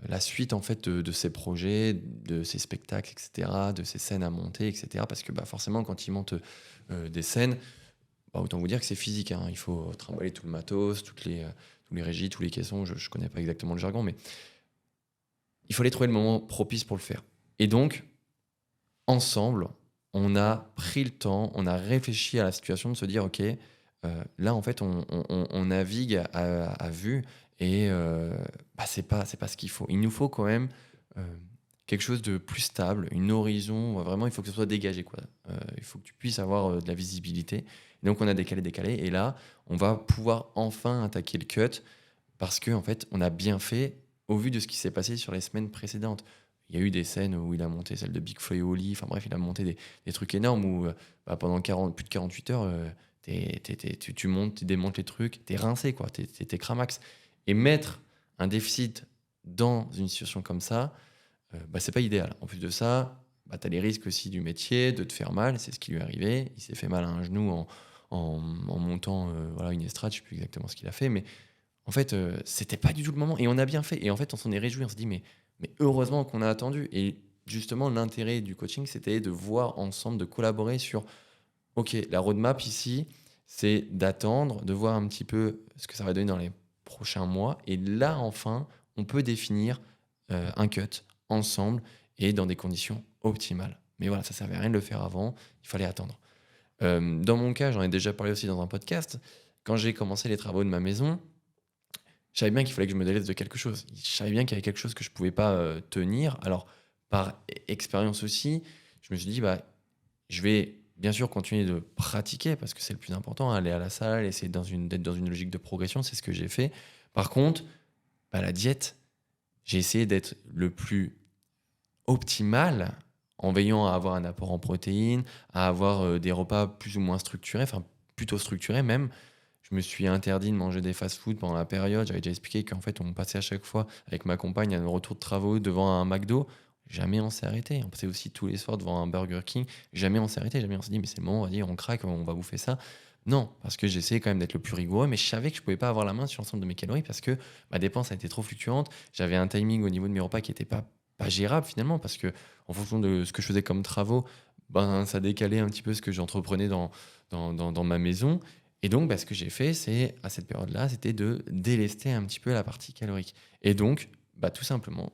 la suite en fait de ses projets, de ses spectacles, etc., de ses scènes à monter, etc. Parce que forcément, quand il monte des scènes, autant vous dire que c'est physique, hein. Il faut trimballer tout le matos, tous les régis, tous les caissons, je ne connais pas exactement le jargon, mais il fallait trouver le moment propice pour le faire. Et donc, ensemble, on a pris le temps, on a réfléchi à la situation de se dire, ok, là en fait on navigue à vue et c'est pas ce qu'il faut. Il nous faut quand même quelque chose de plus stable, une horizon, vraiment il faut que ce soit dégagé, quoi. Il faut que tu puisses avoir de la visibilité. Et donc on a décalé et là on va pouvoir enfin attaquer le cut parce que en fait on a bien fait au vu de ce qui s'est passé sur les semaines précédentes. Il y a eu des scènes où il a monté celle de Big Flo et Oli, enfin bref, il a monté des trucs énormes où pendant plus de 48 heures, tu montes, tu démontes les trucs, t'es rincé, quoi, t'es cramax. Et mettre un déficit dans une situation comme ça, c'est pas idéal. En plus de ça, tu as les risques aussi du métier, de te faire mal, c'est ce qui lui est arrivé. Il s'est fait mal à un genou en montant une estrade, je sais plus exactement ce qu'il a fait, mais en fait, c'était pas du tout le moment. Et on a bien fait. Et en fait, on s'en est réjoui. On s'est dit, mais heureusement qu'on a attendu. Et justement, l'intérêt du coaching, c'était de voir ensemble, de collaborer sur, OK, la roadmap ici, c'est d'attendre, de voir un petit peu ce que ça va donner dans les prochains mois. Et là, enfin, on peut définir un cut ensemble et dans des conditions optimales. Mais voilà, ça ne servait à rien de le faire avant. Il fallait attendre. Dans mon cas, j'en ai déjà parlé aussi dans un podcast. Quand j'ai commencé les travaux de ma maison, je savais bien qu'il fallait que je me délaisse de quelque chose. Je savais bien qu'il y avait quelque chose que je ne pouvais pas tenir. Alors, par expérience aussi, je me suis dit, je vais bien sûr continuer de pratiquer parce que c'est le plus important, aller à la salle, essayer d'être dans une logique de progression, c'est ce que j'ai fait. Par contre, la diète, j'ai essayé d'être le plus optimal en veillant à avoir un apport en protéines, à avoir des repas plus ou moins structurés, enfin plutôt structurés même. Je me suis interdit de manger des fast-food pendant la période. J'avais déjà expliqué qu'en fait, on passait à chaque fois avec ma compagne à nos retours de travaux devant un McDo. Jamais on s'est arrêté. On passait aussi tous les soirs devant un Burger King. Jamais on s'est arrêté. Jamais on s'est dit, mais c'est le moment, on va dire, on craque, on va bouffer ça. Non, parce que j'essayais quand même d'être le plus rigoureux, mais je savais que je ne pouvais pas avoir la main sur l'ensemble de mes calories parce que ma dépense a été trop fluctuante. J'avais un timing au niveau de mes repas qui n'était pas gérable finalement, parce que en fonction de ce que je faisais comme travaux, ça décalait un petit peu ce que j'entreprenais dans ma maison. Et donc, ce que j'ai fait, c'est à cette période-là, c'était de délester un petit peu la partie calorique. Et donc, tout simplement,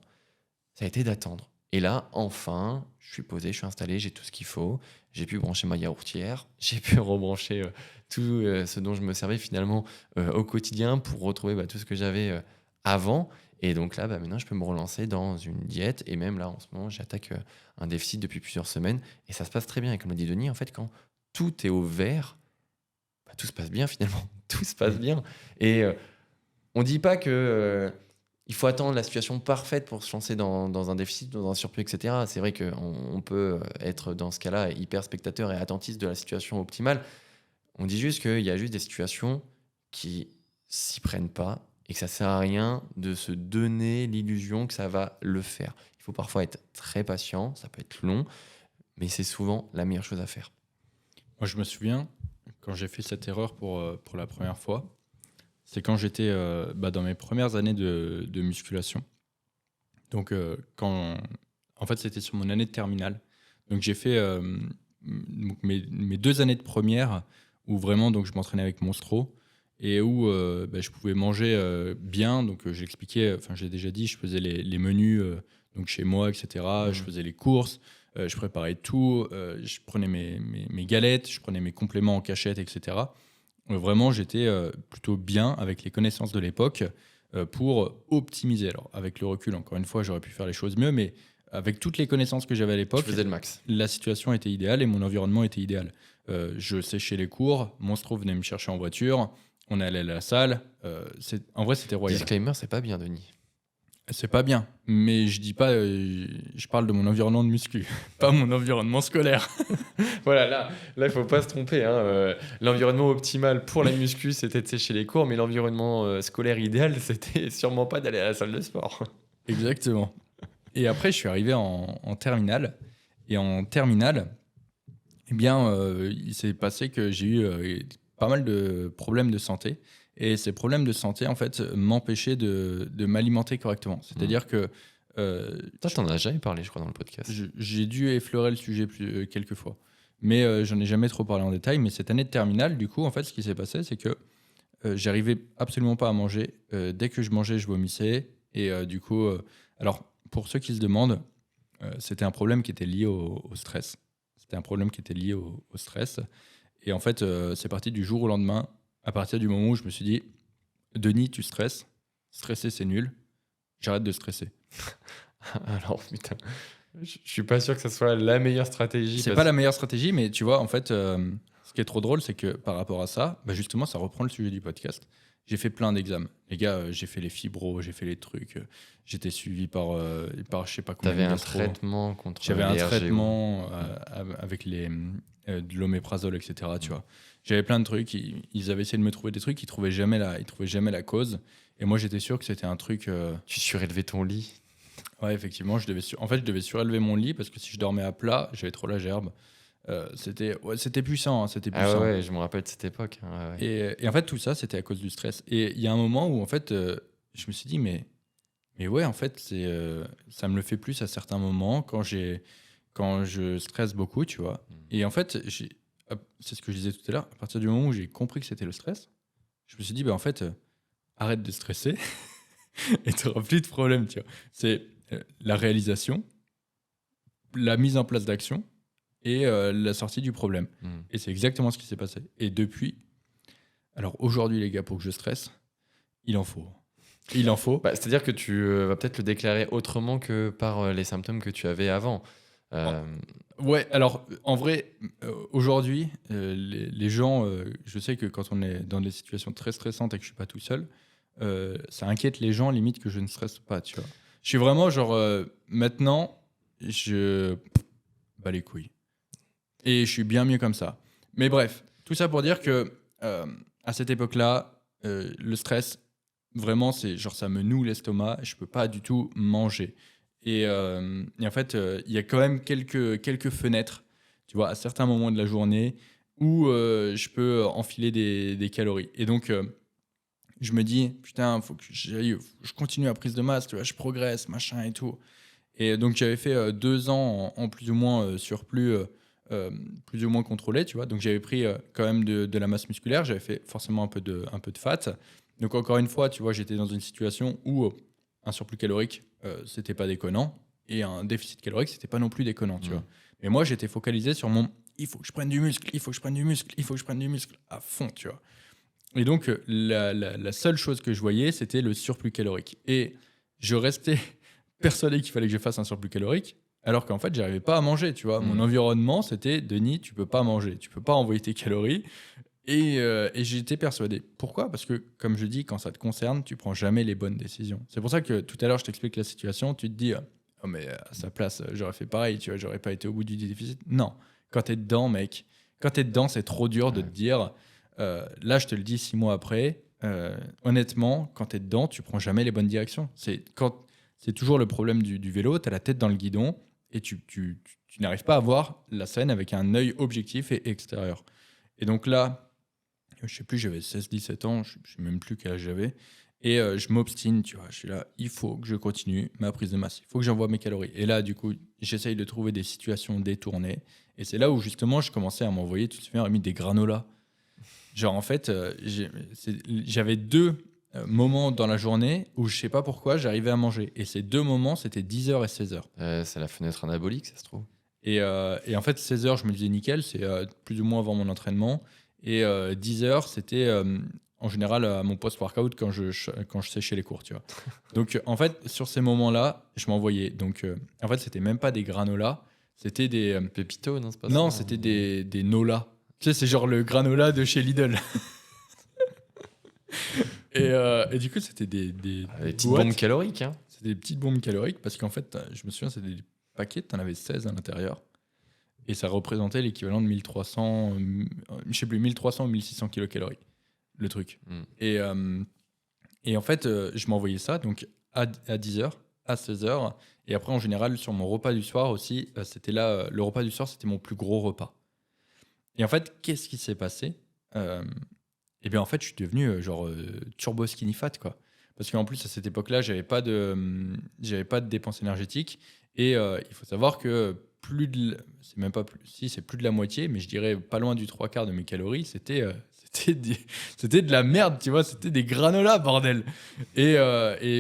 ça a été d'attendre. Et là, enfin, je suis posé, je suis installé, j'ai tout ce qu'il faut. J'ai pu brancher ma yaourtière, j'ai pu rebrancher tout ce dont je me servais finalement au quotidien pour retrouver tout ce que j'avais avant. Et donc là, maintenant, je peux me relancer dans une diète. Et même là, en ce moment, j'attaque un déficit depuis plusieurs semaines. Et ça se passe très bien. Et comme l'a dit Denis, en fait, quand tout est au vert, tout se passe bien finalement. Tout se passe bien. Et on ne dit pas que il faut attendre la situation parfaite pour se lancer dans un déficit, dans un surplus, etc. C'est vrai qu'on peut être dans ce cas-là hyper spectateur et attentiste de la situation optimale. On dit juste qu'il y a juste des situations qui s'y prennent pas et que ça sert à rien de se donner l'illusion que ça va le faire. Il faut parfois être très patient, ça peut être long, mais c'est souvent la meilleure chose à faire. Moi, je me souviens, quand j'ai fait cette erreur pour la première fois, c'est quand j'étais dans mes premières années de musculation. Donc, en fait, c'était sur mon année de terminale. Donc, j'ai fait mes 2 années de première où vraiment donc, je m'entraînais avec Monstro et où je pouvais manger bien. Donc, j'expliquais, j'ai déjà dit, je faisais les menus donc chez moi, etc. Je faisais les courses. Je préparais tout, je prenais mes galettes, je prenais mes compléments en cachette, etc. Vraiment, j'étais plutôt bien avec les connaissances de l'époque pour optimiser. Alors, avec le recul, encore une fois, j'aurais pu faire les choses mieux, mais avec toutes les connaissances que j'avais à l'époque, je faisais le max. La situation était idéale et mon environnement était idéal. Je séchais les cours, Monstro venait me chercher en voiture, on allait à la salle. En vrai, c'était royal. Disclaimer, c'est pas bien, Denis. C'est pas bien, mais je dis pas, je parle de mon environnement de muscu, pas mon environnement scolaire. Voilà, là, il faut pas se tromper. L'environnement optimal pour la muscu, c'était de sécher les cours, mais l'environnement scolaire idéal, c'était sûrement pas d'aller à la salle de sport. Exactement. Et après, je suis arrivé en terminale, et en terminale, il s'est passé que j'ai eu pas mal de problèmes de santé. Et ces problèmes de santé, en fait, m'empêchaient de m'alimenter correctement. C'est-à-dire que... Toi, t'en as jamais parlé, je crois, dans le podcast. J'ai dû effleurer le sujet quelques fois. Mais j'en ai jamais trop parlé en détail. Mais cette année de terminale, du coup, en fait, ce qui s'est passé, c'est que j'arrivais absolument pas à manger. Dès que je mangeais, je vomissais. Et du coup... alors, pour ceux qui se demandent, c'était un problème qui était lié au stress. C'était un problème qui était lié au stress. Et en fait, c'est parti du jour au lendemain. À partir du moment où je me suis dit, Denis, tu stresses. Stresser, c'est nul. J'arrête de stresser. Alors, putain, je suis pas sûr que ça soit la meilleure stratégie. C'est pas la meilleure stratégie, mais tu vois, en fait, ce qui est trop drôle, c'est que par rapport à ça, justement, ça reprend le sujet du podcast. j'ai fait plein d'examens. Les gars, j'ai fait les fibros, j'ai fait les trucs. J'étais suivi par je sais pas combien T'avais de un gastro. traitement contre J'avais un les RGO. traitement avec de l'oméprazole, etc. Tu vois. J'avais plein de trucs. Ils avaient essayé de me trouver des trucs. Ils trouvaient jamais la cause. Et moi, j'étais sûr que c'était un truc. Tu surélevé ton lit. Ouais, effectivement, je devais surélever mon lit parce que si je dormais à plat, j'avais trop la gerbe. C'était puissant, hein, c'était Ah puissant. ouais, je me rappelle de cette époque. Hein, ouais. Et en fait, tout ça, c'était à cause du stress. Et il y a un moment où, en fait, je me suis dit, mais ouais, en fait, ça me le fait plus à certains moments quand je stresse beaucoup, tu vois. Et en fait, c'est ce que je disais tout à l'heure, à partir du moment où j'ai compris que c'était le stress, je me suis dit, en fait, arrête de stresser et tu n'auras plus de problème, tu vois. C'est la réalisation, la mise en place d'action et la sortie du problème. Et c'est exactement ce qui s'est passé. Et depuis, alors aujourd'hui, les gars, pour que je stresse, il en faut. Il en faut. Bah, c'est-à-dire que tu vas peut-être le déclarer autrement que par les symptômes que tu avais avant. Ouais, alors en vrai, aujourd'hui, les gens, je sais que quand on est dans des situations très stressantes et que je suis pas tout seul, ça inquiète les gens limite que je ne stresse pas, tu vois. Je suis vraiment genre, maintenant, je bats les couilles. Et je suis bien mieux comme ça. Mais bref, tout ça pour dire que à cette époque-là, le stress, vraiment, c'est genre ça me noue l'estomac. Je peux pas du tout manger. Et en fait, il y a quand même quelques fenêtres, tu vois, à certains moments de la journée où je peux enfiler des calories. Et donc, je me dis, putain, faut que je continue à prise de masse, tu vois, je progresse, machin et tout. Et donc, j'avais fait 2 ans en plus ou moins surplus, plus ou moins contrôlé, tu vois. Donc, j'avais pris quand même de la masse musculaire, j'avais fait forcément un peu de fat. Donc, encore une fois, tu vois, j'étais dans une situation où un surplus calorique, c'était pas déconnant, et un déficit calorique, c'était pas non plus déconnant, tu vois. Mais moi, j'étais focalisé sur il faut que je prenne du muscle, il faut que je prenne du muscle, il faut que je prenne du muscle à fond, tu vois. Et donc, la seule chose que je voyais, c'était le surplus calorique. Et je restais persuadé qu'il fallait que je fasse un surplus calorique, alors qu'en fait, j'arrivais pas à manger, tu vois. Mon environnement, c'était, Denis, tu peux pas manger, tu peux pas envoyer tes calories. Et j'étais persuadé. Pourquoi ? Parce que, comme je dis, quand ça te concerne, tu prends jamais les bonnes décisions. C'est pour ça que tout à l'heure, je t'explique la situation, tu te dis, oh mais à sa place, j'aurais fait pareil, tu vois, j'aurais pas été au bout du déficit. Non, quand t'es dedans, mec, quand t'es dedans, c'est trop dur de te dire, là, je te le dis 6 mois après, honnêtement, quand t'es dedans, tu prends jamais les bonnes directions. C'est toujours le problème du vélo, t'as la tête dans le guidon et tu n'arrives pas à voir la scène avec un œil objectif et extérieur. Et donc là, je sais plus, j'avais 16-17 ans, je sais même plus quel âge j'avais. Et je m'obstine, tu vois. Je suis là, il faut que je continue ma prise de masse. Il faut que j'envoie mes calories. Et là, du coup, j'essaye de trouver des situations détournées. Et c'est là où, justement, je commençais à m'envoyer, tu te souviens, Rémi, des granolas. Genre, en fait, j'avais 2 moments dans la journée où je sais pas pourquoi j'arrivais à manger. Et ces 2 moments, c'était 10h et 16h. C'est la fenêtre anabolique, ça se trouve. Et en fait, 16h, je me disais nickel, c'est plus ou moins avant mon entraînement. Et 10h, c'était en général à mon post-workout quand je séchais les cours, tu vois. Donc, en fait, sur ces moments-là, je m'envoyais. Donc, en fait, c'était même pas des granolas, c'était des... Pépito, non, c'est pas non, ça, c'était des Nola. Tu sais, c'est genre le granola de chez Lidl. et du coup, c'était des petites boîtes. bombes caloriques, hein. C'était des petites bombes caloriques parce qu'en fait, je me souviens, c'était des paquets, t'en avais 16 à l'intérieur. Et ça représentait l'équivalent de 1300, je sais plus, 1300 ou 1600 kilocalories, le truc. Et en fait, je m'envoyais ça donc à 10h, à 16h. Et après, en général, sur mon repas du soir aussi, c'était là, le repas du soir, c'était mon plus gros repas. Et en fait, qu'est-ce qui s'est passé ? Eh bien, en fait, je suis devenu turbo skinny fat, quoi. Parce qu'en plus, à cette époque-là, j'avais pas de dépenses énergétiques. Et il faut savoir que c'est même pas plus, si c'est plus de la moitié, mais je dirais pas loin du 3/4 de mes calories, c'était de la merde, tu vois, c'était des granolas, bordel. Et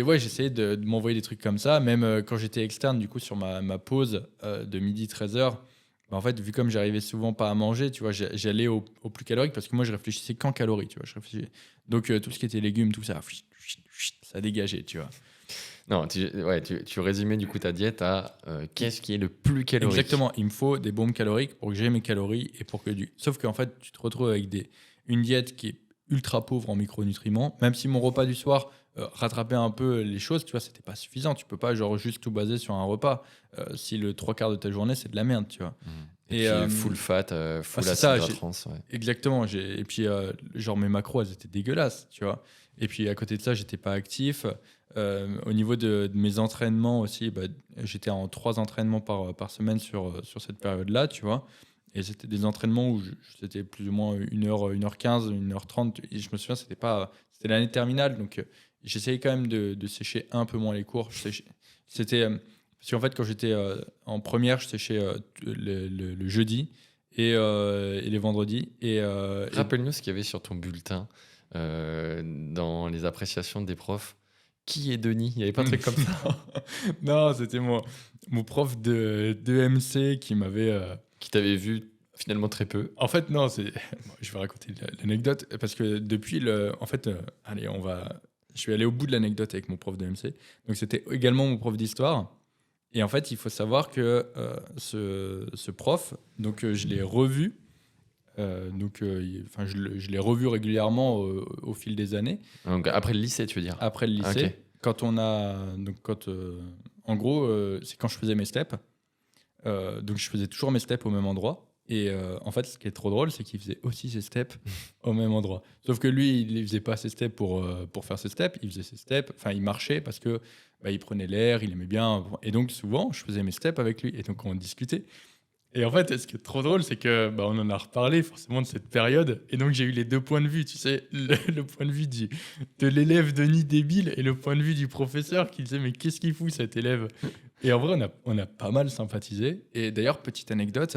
ouais, j'essayais de m'envoyer des trucs comme ça, même quand j'étais externe, du coup, sur ma pause de midi 13h. Bah, en fait, vu comme j'arrivais souvent pas à manger, tu vois, j'allais au plus calorique parce que moi, je réfléchissais qu'en calories, tu vois. Donc, tout ce qui était légumes, tout ça, ça dégageait, tu vois. Non, tu résumais du coup ta diète à qu'est-ce qui est le plus calorique. Exactement, il me faut des bombes caloriques pour que j'ai mes calories et pour que Sauf qu'en fait, tu te retrouves avec une diète qui est ultra pauvre en micronutriments. Même si mon repas du soir rattrapait un peu les choses, tu vois, c'était pas suffisant. Tu peux pas genre juste tout baser sur un repas. Si le trois quarts de ta journée, c'est de la merde, tu vois. Et puis full fat, full c'est acide ça, gras trans. Ouais. Exactement. Et puis, genre, mes macros, elles étaient dégueulasses, tu vois. Et puis, à côté de ça, j'étais pas actif. Au niveau de mes entraînements aussi, j'étais en 3 entraînements par semaine sur cette période-là, tu vois. Et c'était des entraînements où c'était plus ou moins 1h, 1h15, 1h30. Et je me souviens, c'était l'année terminale, donc j'essayais quand même de sécher un peu moins les cours. C'était... parce qu'en fait, quand j'étais en première, je séchais le jeudi et les vendredis. Rappelle-nous ce qu'il y avait sur ton bulletin dans les appréciations des profs. Qui est Denis? Il n'y avait pas de truc comme ça. Non, c'était mon prof de MC qui m'avait... Qui t'avait vu finalement très peu. En fait, non, bon, je vais raconter l'anecdote parce que depuis en fait, allez, je suis allé au bout de l'anecdote avec mon prof de MC. Donc, c'était également mon prof d'histoire. Et en fait, il faut savoir que ce prof, donc je l'ai revu. Je l'ai revu régulièrement au fil des années. Donc, après le lycée, tu veux dire? Après le lycée, Ok. en gros, c'est quand je faisais mes steps. Donc je faisais toujours mes steps au même endroit. Et en fait, ce qui est trop drôle, c'est qu'il faisait aussi ses steps au même endroit. Sauf que lui, il ne faisait pas ses steps pour faire ses steps. Il faisait ses steps, enfin, il marchait parce que il prenait l'air, il aimait bien. Et donc, souvent, je faisais mes steps avec lui. Et donc, on discutait. Et en fait, ce qui est trop drôle, c'est que on en a reparlé forcément de cette période. Et donc, j'ai eu les 2 points de vue. Tu sais, le point de vue de l'élève Denis débile et le point de vue du professeur qui disait mais qu'est-ce qu'il fout cet élève? Et en vrai, on a pas mal sympathisé. Et d'ailleurs, petite anecdote,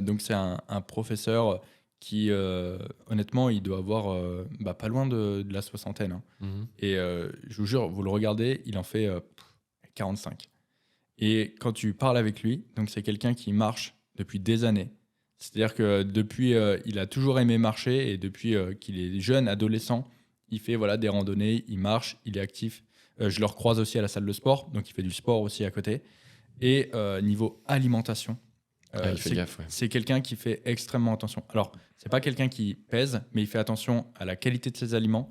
donc c'est un professeur qui, honnêtement, il doit avoir pas loin de la soixantaine, hein. Mhm. Et je vous jure, vous le regardez, il en fait 45. Et quand tu parles avec lui, donc c'est quelqu'un qui marche depuis des années. C'est-à-dire que depuis, il a toujours aimé marcher et depuis qu'il est jeune, adolescent, il fait voilà, des randonnées, il marche, il est actif. Je le recroise aussi à la salle de sport, donc il fait du sport aussi à côté. Et niveau alimentation, Il fait gaffe, ouais. c'est quelqu'un qui fait extrêmement attention. Alors, c'est pas quelqu'un qui pèse, mais il fait attention à la qualité de ses aliments.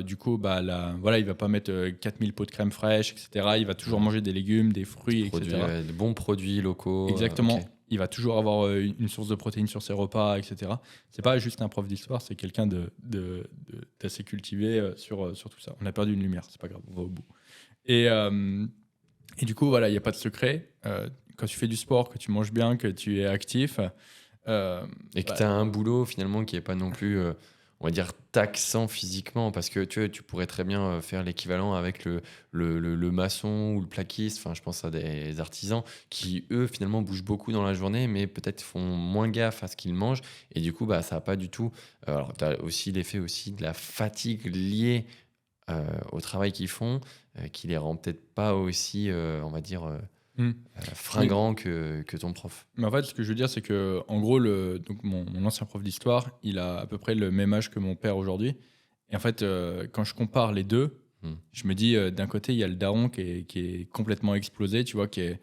Du coup, voilà, il va pas mettre 4000 pots de crème fraîche, etc. Il va toujours manger des légumes, des fruits, etc. De bons produits locaux. Exactement. Ok. Il va toujours avoir une source de protéines sur ses repas, etc. C'est pas juste un prof d'histoire, c'est quelqu'un d'assez cultivé sur tout ça. On a perdu une lumière, c'est pas grave, on va au bout. Et du coup, voilà, il n'y a pas de secret. Quand tu fais du sport, que tu manges bien, que tu es actif. Et que tu as un boulot finalement qui n'est pas non plus, on va dire, taxant physiquement, parce que tu pourrais très bien faire l'équivalent avec le maçon ou le plaquiste. Enfin, je pense à des artisans qui, eux, finalement, bougent beaucoup dans la journée, mais peut-être font moins gaffe à ce qu'ils mangent. Et du coup, ça n'a pas du tout... alors, tu as aussi l'effet aussi de la fatigue liée au travail qu'ils font, qui les rend peut-être pas aussi, on va dire... fringant que ton prof. Mais en fait, ce que je veux dire, c'est que, en gros, donc mon ancien prof d'histoire, il a à peu près le même âge que mon père aujourd'hui. Et en fait, quand je compare les deux, je me dis, d'un côté, il y a le daron qui est complètement explosé, tu vois, il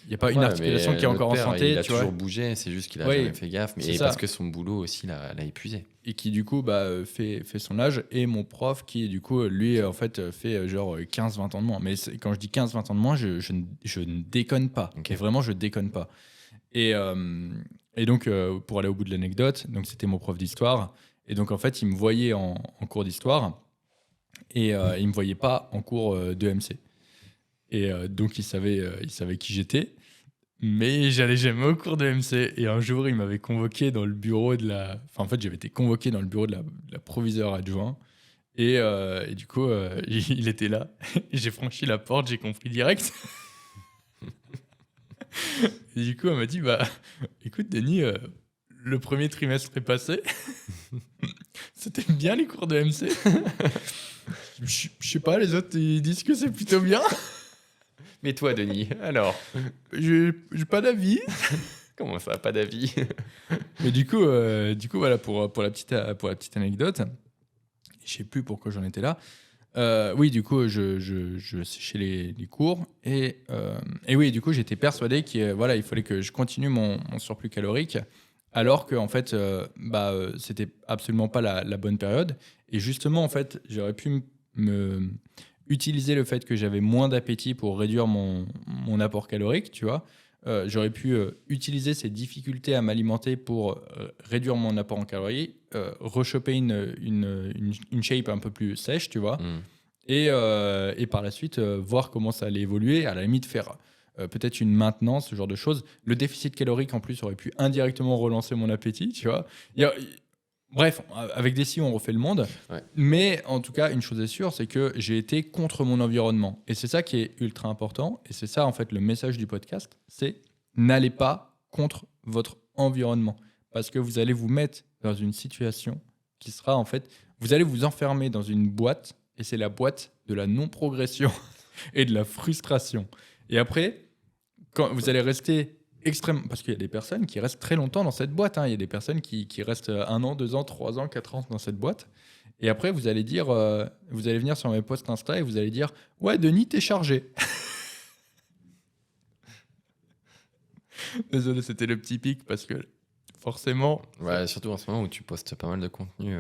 n'y a pas une articulation qui est encore en santé. Il a tu vois. toujours bougé, c'est juste qu'il a jamais fait gaffe. Mais parce que son boulot aussi l'a épuisé. Et qui, du coup, fait son âge. Et mon prof qui, du coup, lui, en fait, fait genre 15-20 ans de moins. Mais quand je dis 15-20 ans de moins, je ne déconne pas. Okay. Et vraiment, je déconne pas. Et donc, pour aller au bout de l'anecdote, donc c'était mon prof d'histoire. Et donc, en fait, il me voyait en cours d'histoire. Et il me voyait pas en cours de MC. Et donc, il savait qui j'étais. Mais j'allais jamais au cours de MC. Et un jour, il m'avait convoqué dans le bureau Enfin, en fait, j'avais été convoqué dans le bureau de la proviseure adjoint. Et du coup, il était là. Et j'ai franchi la porte, j'ai compris direct. Et du coup, elle m'a dit, écoute, Denis, le premier trimestre est passé. C'était bien les cours de MC. Je sais pas, les autres, ils disent que c'est plutôt bien. Mais toi, Denis, alors? J'ai pas d'avis. Comment ça, pas d'avis? Mais du coup, voilà, pour la petite anecdote, je sais plus pourquoi j'en étais là. Oui, du coup, je séchais les cours. Et oui, du coup, j'étais persuadé qu'il voilà, il fallait que je continue mon surplus calorique alors que en fait, c'était absolument pas la bonne période. Et justement, en fait, j'aurais pu me utiliser le fait que j'avais moins d'appétit pour réduire mon apport calorique, tu vois. J'aurais pu utiliser ces difficultés à m'alimenter pour réduire mon apport en calories, rechoper une shape un peu plus sèche, tu vois, Mm. et par la suite voir comment ça allait évoluer, à la limite faire peut-être une maintenance, ce genre de choses. Le déficit calorique en plus aurait pu indirectement relancer mon appétit, tu vois. Bref, avec des si on refait le monde, Ouais. mais en tout cas une chose est sûre, c'est que j'ai été contre mon environnement, et c'est ça qui est ultra important, et c'est ça en fait le message du podcast, c'est n'allez pas contre votre environnement, parce que vous allez vous mettre dans une situation qui sera en fait, vous allez vous enfermer dans une boîte, et c'est la boîte de la non-progression et de la frustration. Et après, quand vous allez rester extrêmement... Parce qu'il y a des personnes qui restent très longtemps dans cette boîte, hein. Il y a des personnes qui restent 1 an, 2 ans, 3 ans, 4 ans dans cette boîte. Et après, vous allez dire, vous allez venir sur mes posts Insta et vous allez dire, ouais, Denis, t'es chargé. Désolé, c'était le petit pic parce que forcément... Ouais, surtout en ce moment où tu postes pas mal de contenu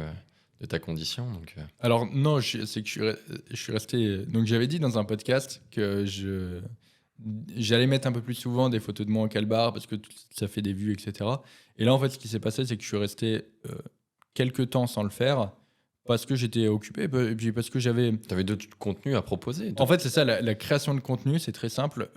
de ta condition. Donc, Alors non, c'est que je suis resté... Donc j'avais dit dans un podcast que j'allais mettre un peu plus souvent des photos de moi en calbar parce que ça fait des vues, etc. Et là, en fait, ce qui s'est passé, c'est que je suis resté quelques temps sans le faire parce que j'étais occupé et puis parce que j'avais... tu avais d'autres contenus à proposer. En fait, c'est ça, la création de contenu, c'est très simple.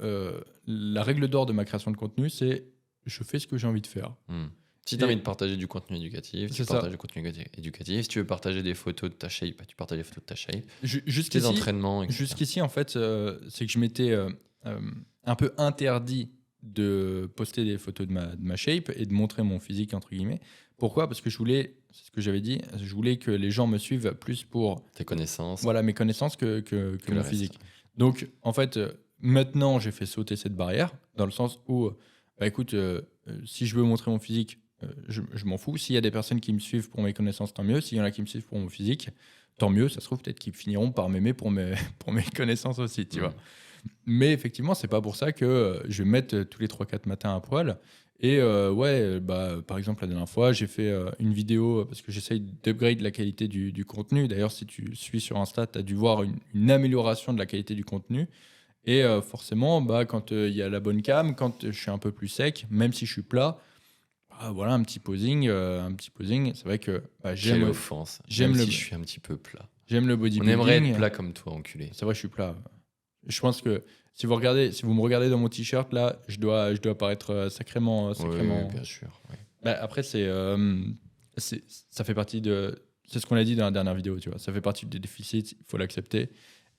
La règle d'or de ma création de contenu, c'est je fais ce que j'ai envie de faire. Hmm. Si tu as envie de partager du contenu éducatif, tu C'est ça. partages du contenu éducatif. Si tu veux partager des photos de ta shape, bah, tu partages des photos de ta shape. Tes Jusqu'ici, entraînements, etc. jusqu'ici, en fait, c'est que je m'étais un peu interdit de poster des photos de ma shape et de montrer mon physique, entre guillemets. Pourquoi ? Parce que je voulais, c'est ce que j'avais dit, je voulais que les gens me suivent plus pour Tes connaissances. voilà, mes connaissances que le mon reste. physique. Donc, en fait, maintenant, j'ai fait sauter cette barrière, dans le sens où, bah, écoute, si je veux montrer mon physique, je m'en fous. S'il y a des personnes qui me suivent pour mes connaissances, tant mieux. S'il y en a qui me suivent pour mon physique, tant mieux. Ça se trouve, peut-être qu'ils finiront par m'aimer pour pour mes connaissances aussi, tu vois. Mais effectivement, c'est pas pour ça que je vais me mettre tous les 3-4 matins à poil. Et par exemple, la dernière fois, j'ai fait une vidéo parce que j'essaye d'upgrade la qualité du contenu. D'ailleurs, si tu suis sur Insta, tu as dû voir une amélioration de la qualité du contenu. Et forcément, quand il y a la bonne cam, quand je suis un peu plus sec, même si je suis plat, voilà, un petit posing. C'est vrai que Quelle j'aime offense. j'aime Même le- si je suis un petit peu plat. j'aime le On bodybuilding. aimerait être plat comme toi, enculé. C'est vrai, je suis plat. Je pense que si vous me regardez dans mon t-shirt, là, je dois paraître sacrément. Oui, bien sûr. Ouais. Après, ça fait partie de. C'est ce qu'on a dit dans la dernière vidéo, tu vois. Ça fait partie des déficits, il faut l'accepter.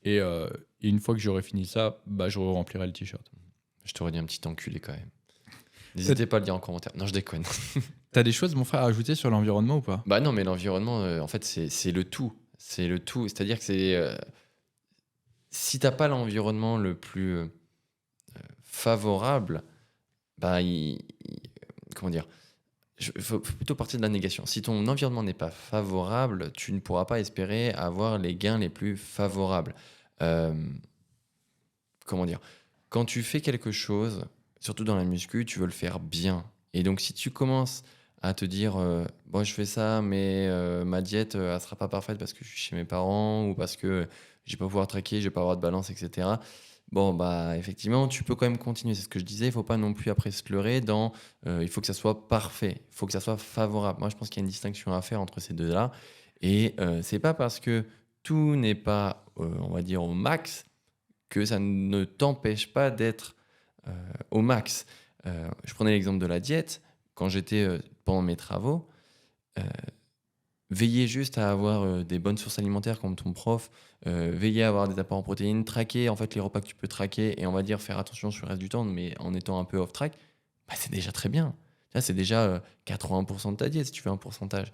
Et une fois que j'aurai fini ça, je remplirai le t-shirt. Je t'aurais dit un petit enculé quand même. N'hésitez pas à le dire en commentaire. Non, je déconne. T'as des choses, mon frère, à ajouter sur l'environnement ou pas ? Bah non, mais l'environnement, en fait, c'est le tout. C'est le tout. C'est-à-dire que si t'as pas l'environnement le plus favorable, comment dire, faut plutôt partir de la négation. Si ton environnement n'est pas favorable, tu ne pourras pas espérer avoir les gains les plus favorables. Euh, comment dire, quand tu fais quelque chose, surtout dans la muscu, tu veux le faire bien. Et donc, si tu commences à te dire, bon, je fais ça, mais ma diète, elle sera pas parfaite parce que je suis chez mes parents ou parce que je vais pas pouvoir traquer, je vais pas avoir de balance, etc. Bon, effectivement, tu peux quand même continuer. C'est ce que je disais. Il faut pas non plus après se leurrer dans. Il faut que ça soit parfait. Il faut que ça soit favorable. Moi, je pense qu'il y a une distinction à faire entre ces deux-là. Et c'est pas parce que tout n'est pas, on va dire, au max que ça ne t'empêche pas d'être au max. Je prenais l'exemple de la diète. Quand j'étais pendant mes travaux, veiller juste à avoir des bonnes sources alimentaires comme ton prof, veiller à avoir des apports en protéines, traquer en fait les repas que tu peux traquer et on va dire faire attention sur le reste du temps, mais en étant un peu off track, c'est déjà très bien. Là, c'est déjà 80% de ta diète si tu fais un pourcentage.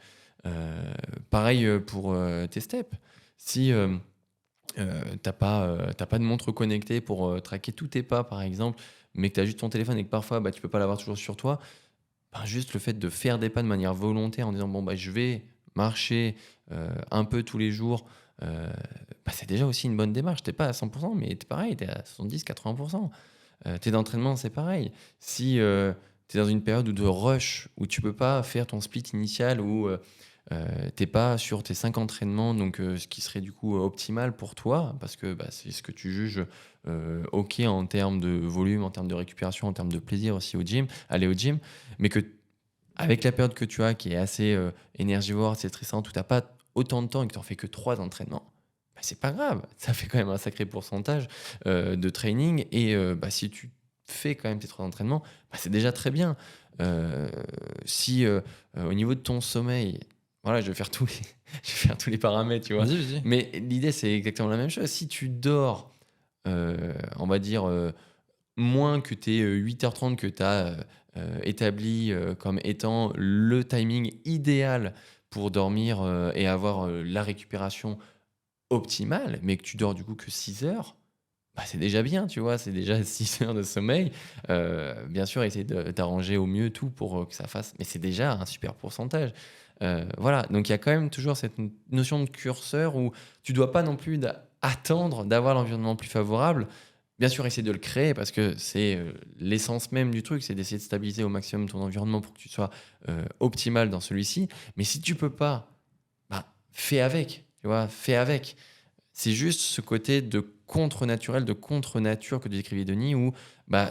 Pareil pour tes steps. Si t'as pas de montre connectée pour traquer tous tes pas par exemple, mais que tu as juste ton téléphone et que parfois tu peux pas l'avoir toujours sur toi, juste le fait de faire des pas de manière volontaire en disant je vais marcher un peu tous les jours, c'est déjà aussi une bonne démarche. T'es pas à 100%, mais t'es pareil, t'es à 70-80%. Tes entraînements, c'est pareil. Si tu es dans une période de rush, où tu peux pas faire ton split initial, où tu n'es pas sur tes 5 entraînements, donc ce qui serait du coup optimal pour toi, parce que c'est ce que tu juges OK en termes de volume, en termes de récupération, en termes de plaisir aussi au gym, aller au gym, mais que avec la période que tu as qui est assez énergivore, c'est stressant, où tu n'as pas autant de temps et que tu n'en fais que 3 entraînements, c'est pas grave. Ça fait quand même un sacré pourcentage de training. Et si tu fais quand même tes 3 entraînements, c'est déjà très bien. Si au niveau de ton sommeil, voilà, je vais faire je vais faire tous les paramètres, tu vois. Vas-y. Mais l'idée, c'est exactement la même chose. Si tu dors, on va dire, moins que tes 8h30 que tu as établi comme étant le timing idéal pour dormir et avoir la récupération optimale, mais que tu dors du coup que 6 heures, c'est déjà bien, tu vois, c'est déjà 6 heures de sommeil. Bien sûr, essayer d'arranger au mieux tout pour que ça fasse, mais c'est déjà un super pourcentage. Voilà, donc il y a quand même toujours cette notion de curseur où tu dois pas non plus attendre d'avoir l'environnement plus favorable. Bien sûr, essayer de le créer parce que c'est l'essence même du truc, c'est d'essayer de stabiliser au maximum ton environnement pour que tu sois optimal dans celui-ci. Mais si tu peux pas, fais avec, tu vois, fais avec. C'est juste ce côté de contre-naturel, de contre-nature que décrivait Denis, où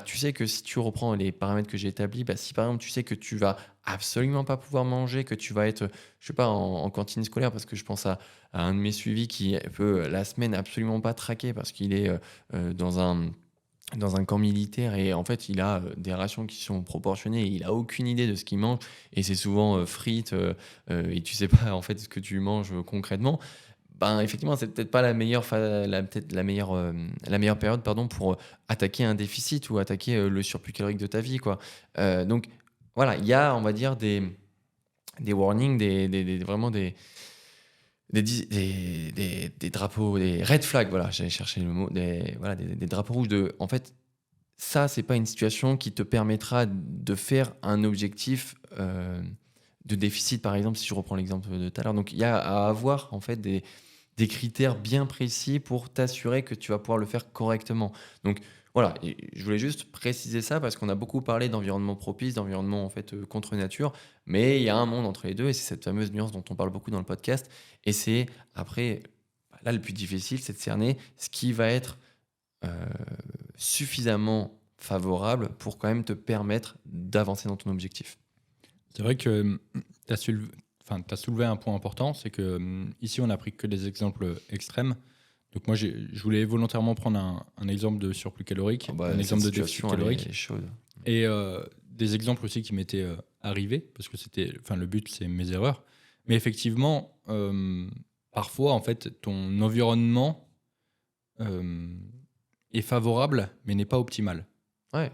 tu sais que si tu reprends les paramètres que j'ai établis, si par exemple tu sais que tu vas absolument pas pouvoir manger, que tu vas être, je sais pas, en cantine scolaire, parce que je pense à un de mes suivis qui peut la semaine absolument pas traquer parce qu'il est dans un camp militaire et en fait il a des rations qui sont proportionnées et il a aucune idée de ce qu'il mange et c'est souvent frites et tu sais pas en fait ce que tu manges concrètement. Effectivement, c'est peut-être pas la meilleure, peut-être la meilleure période pour attaquer un déficit ou attaquer le surplus calorique de ta vie, quoi. Donc voilà, il y a, on va dire, des warnings, vraiment des drapeaux, des red flags, voilà, j'allais chercher le mot, des drapeaux rouges en fait, ça, c'est pas une situation qui te permettra de faire un objectif de déficit, par exemple, si je reprends l'exemple de tout à l'heure. Donc, il y a à avoir, en fait, des critères bien précis pour t'assurer que tu vas pouvoir le faire correctement. Donc, voilà, et je voulais juste préciser ça parce qu'on a beaucoup parlé d'environnement propice, d'environnement, en fait, contre nature, mais il y a un monde entre les deux et c'est cette fameuse nuance dont on parle beaucoup dans le podcast. Et c'est, après, là, le plus difficile, c'est de cerner ce qui va être suffisamment favorable pour quand même te permettre d'avancer dans ton objectif. C'est vrai que tu as soulevé un point important, c'est que ici, on n'a pris que des exemples extrêmes. Donc moi, je voulais volontairement prendre un exemple de surplus calorique, un exemple de déficit calorique. Elle est chaude. Et des exemples aussi qui m'étaient arrivés, parce que le but, c'est mes erreurs. Mais effectivement, parfois, en fait, ton environnement est favorable, mais n'est pas optimal. Ouais.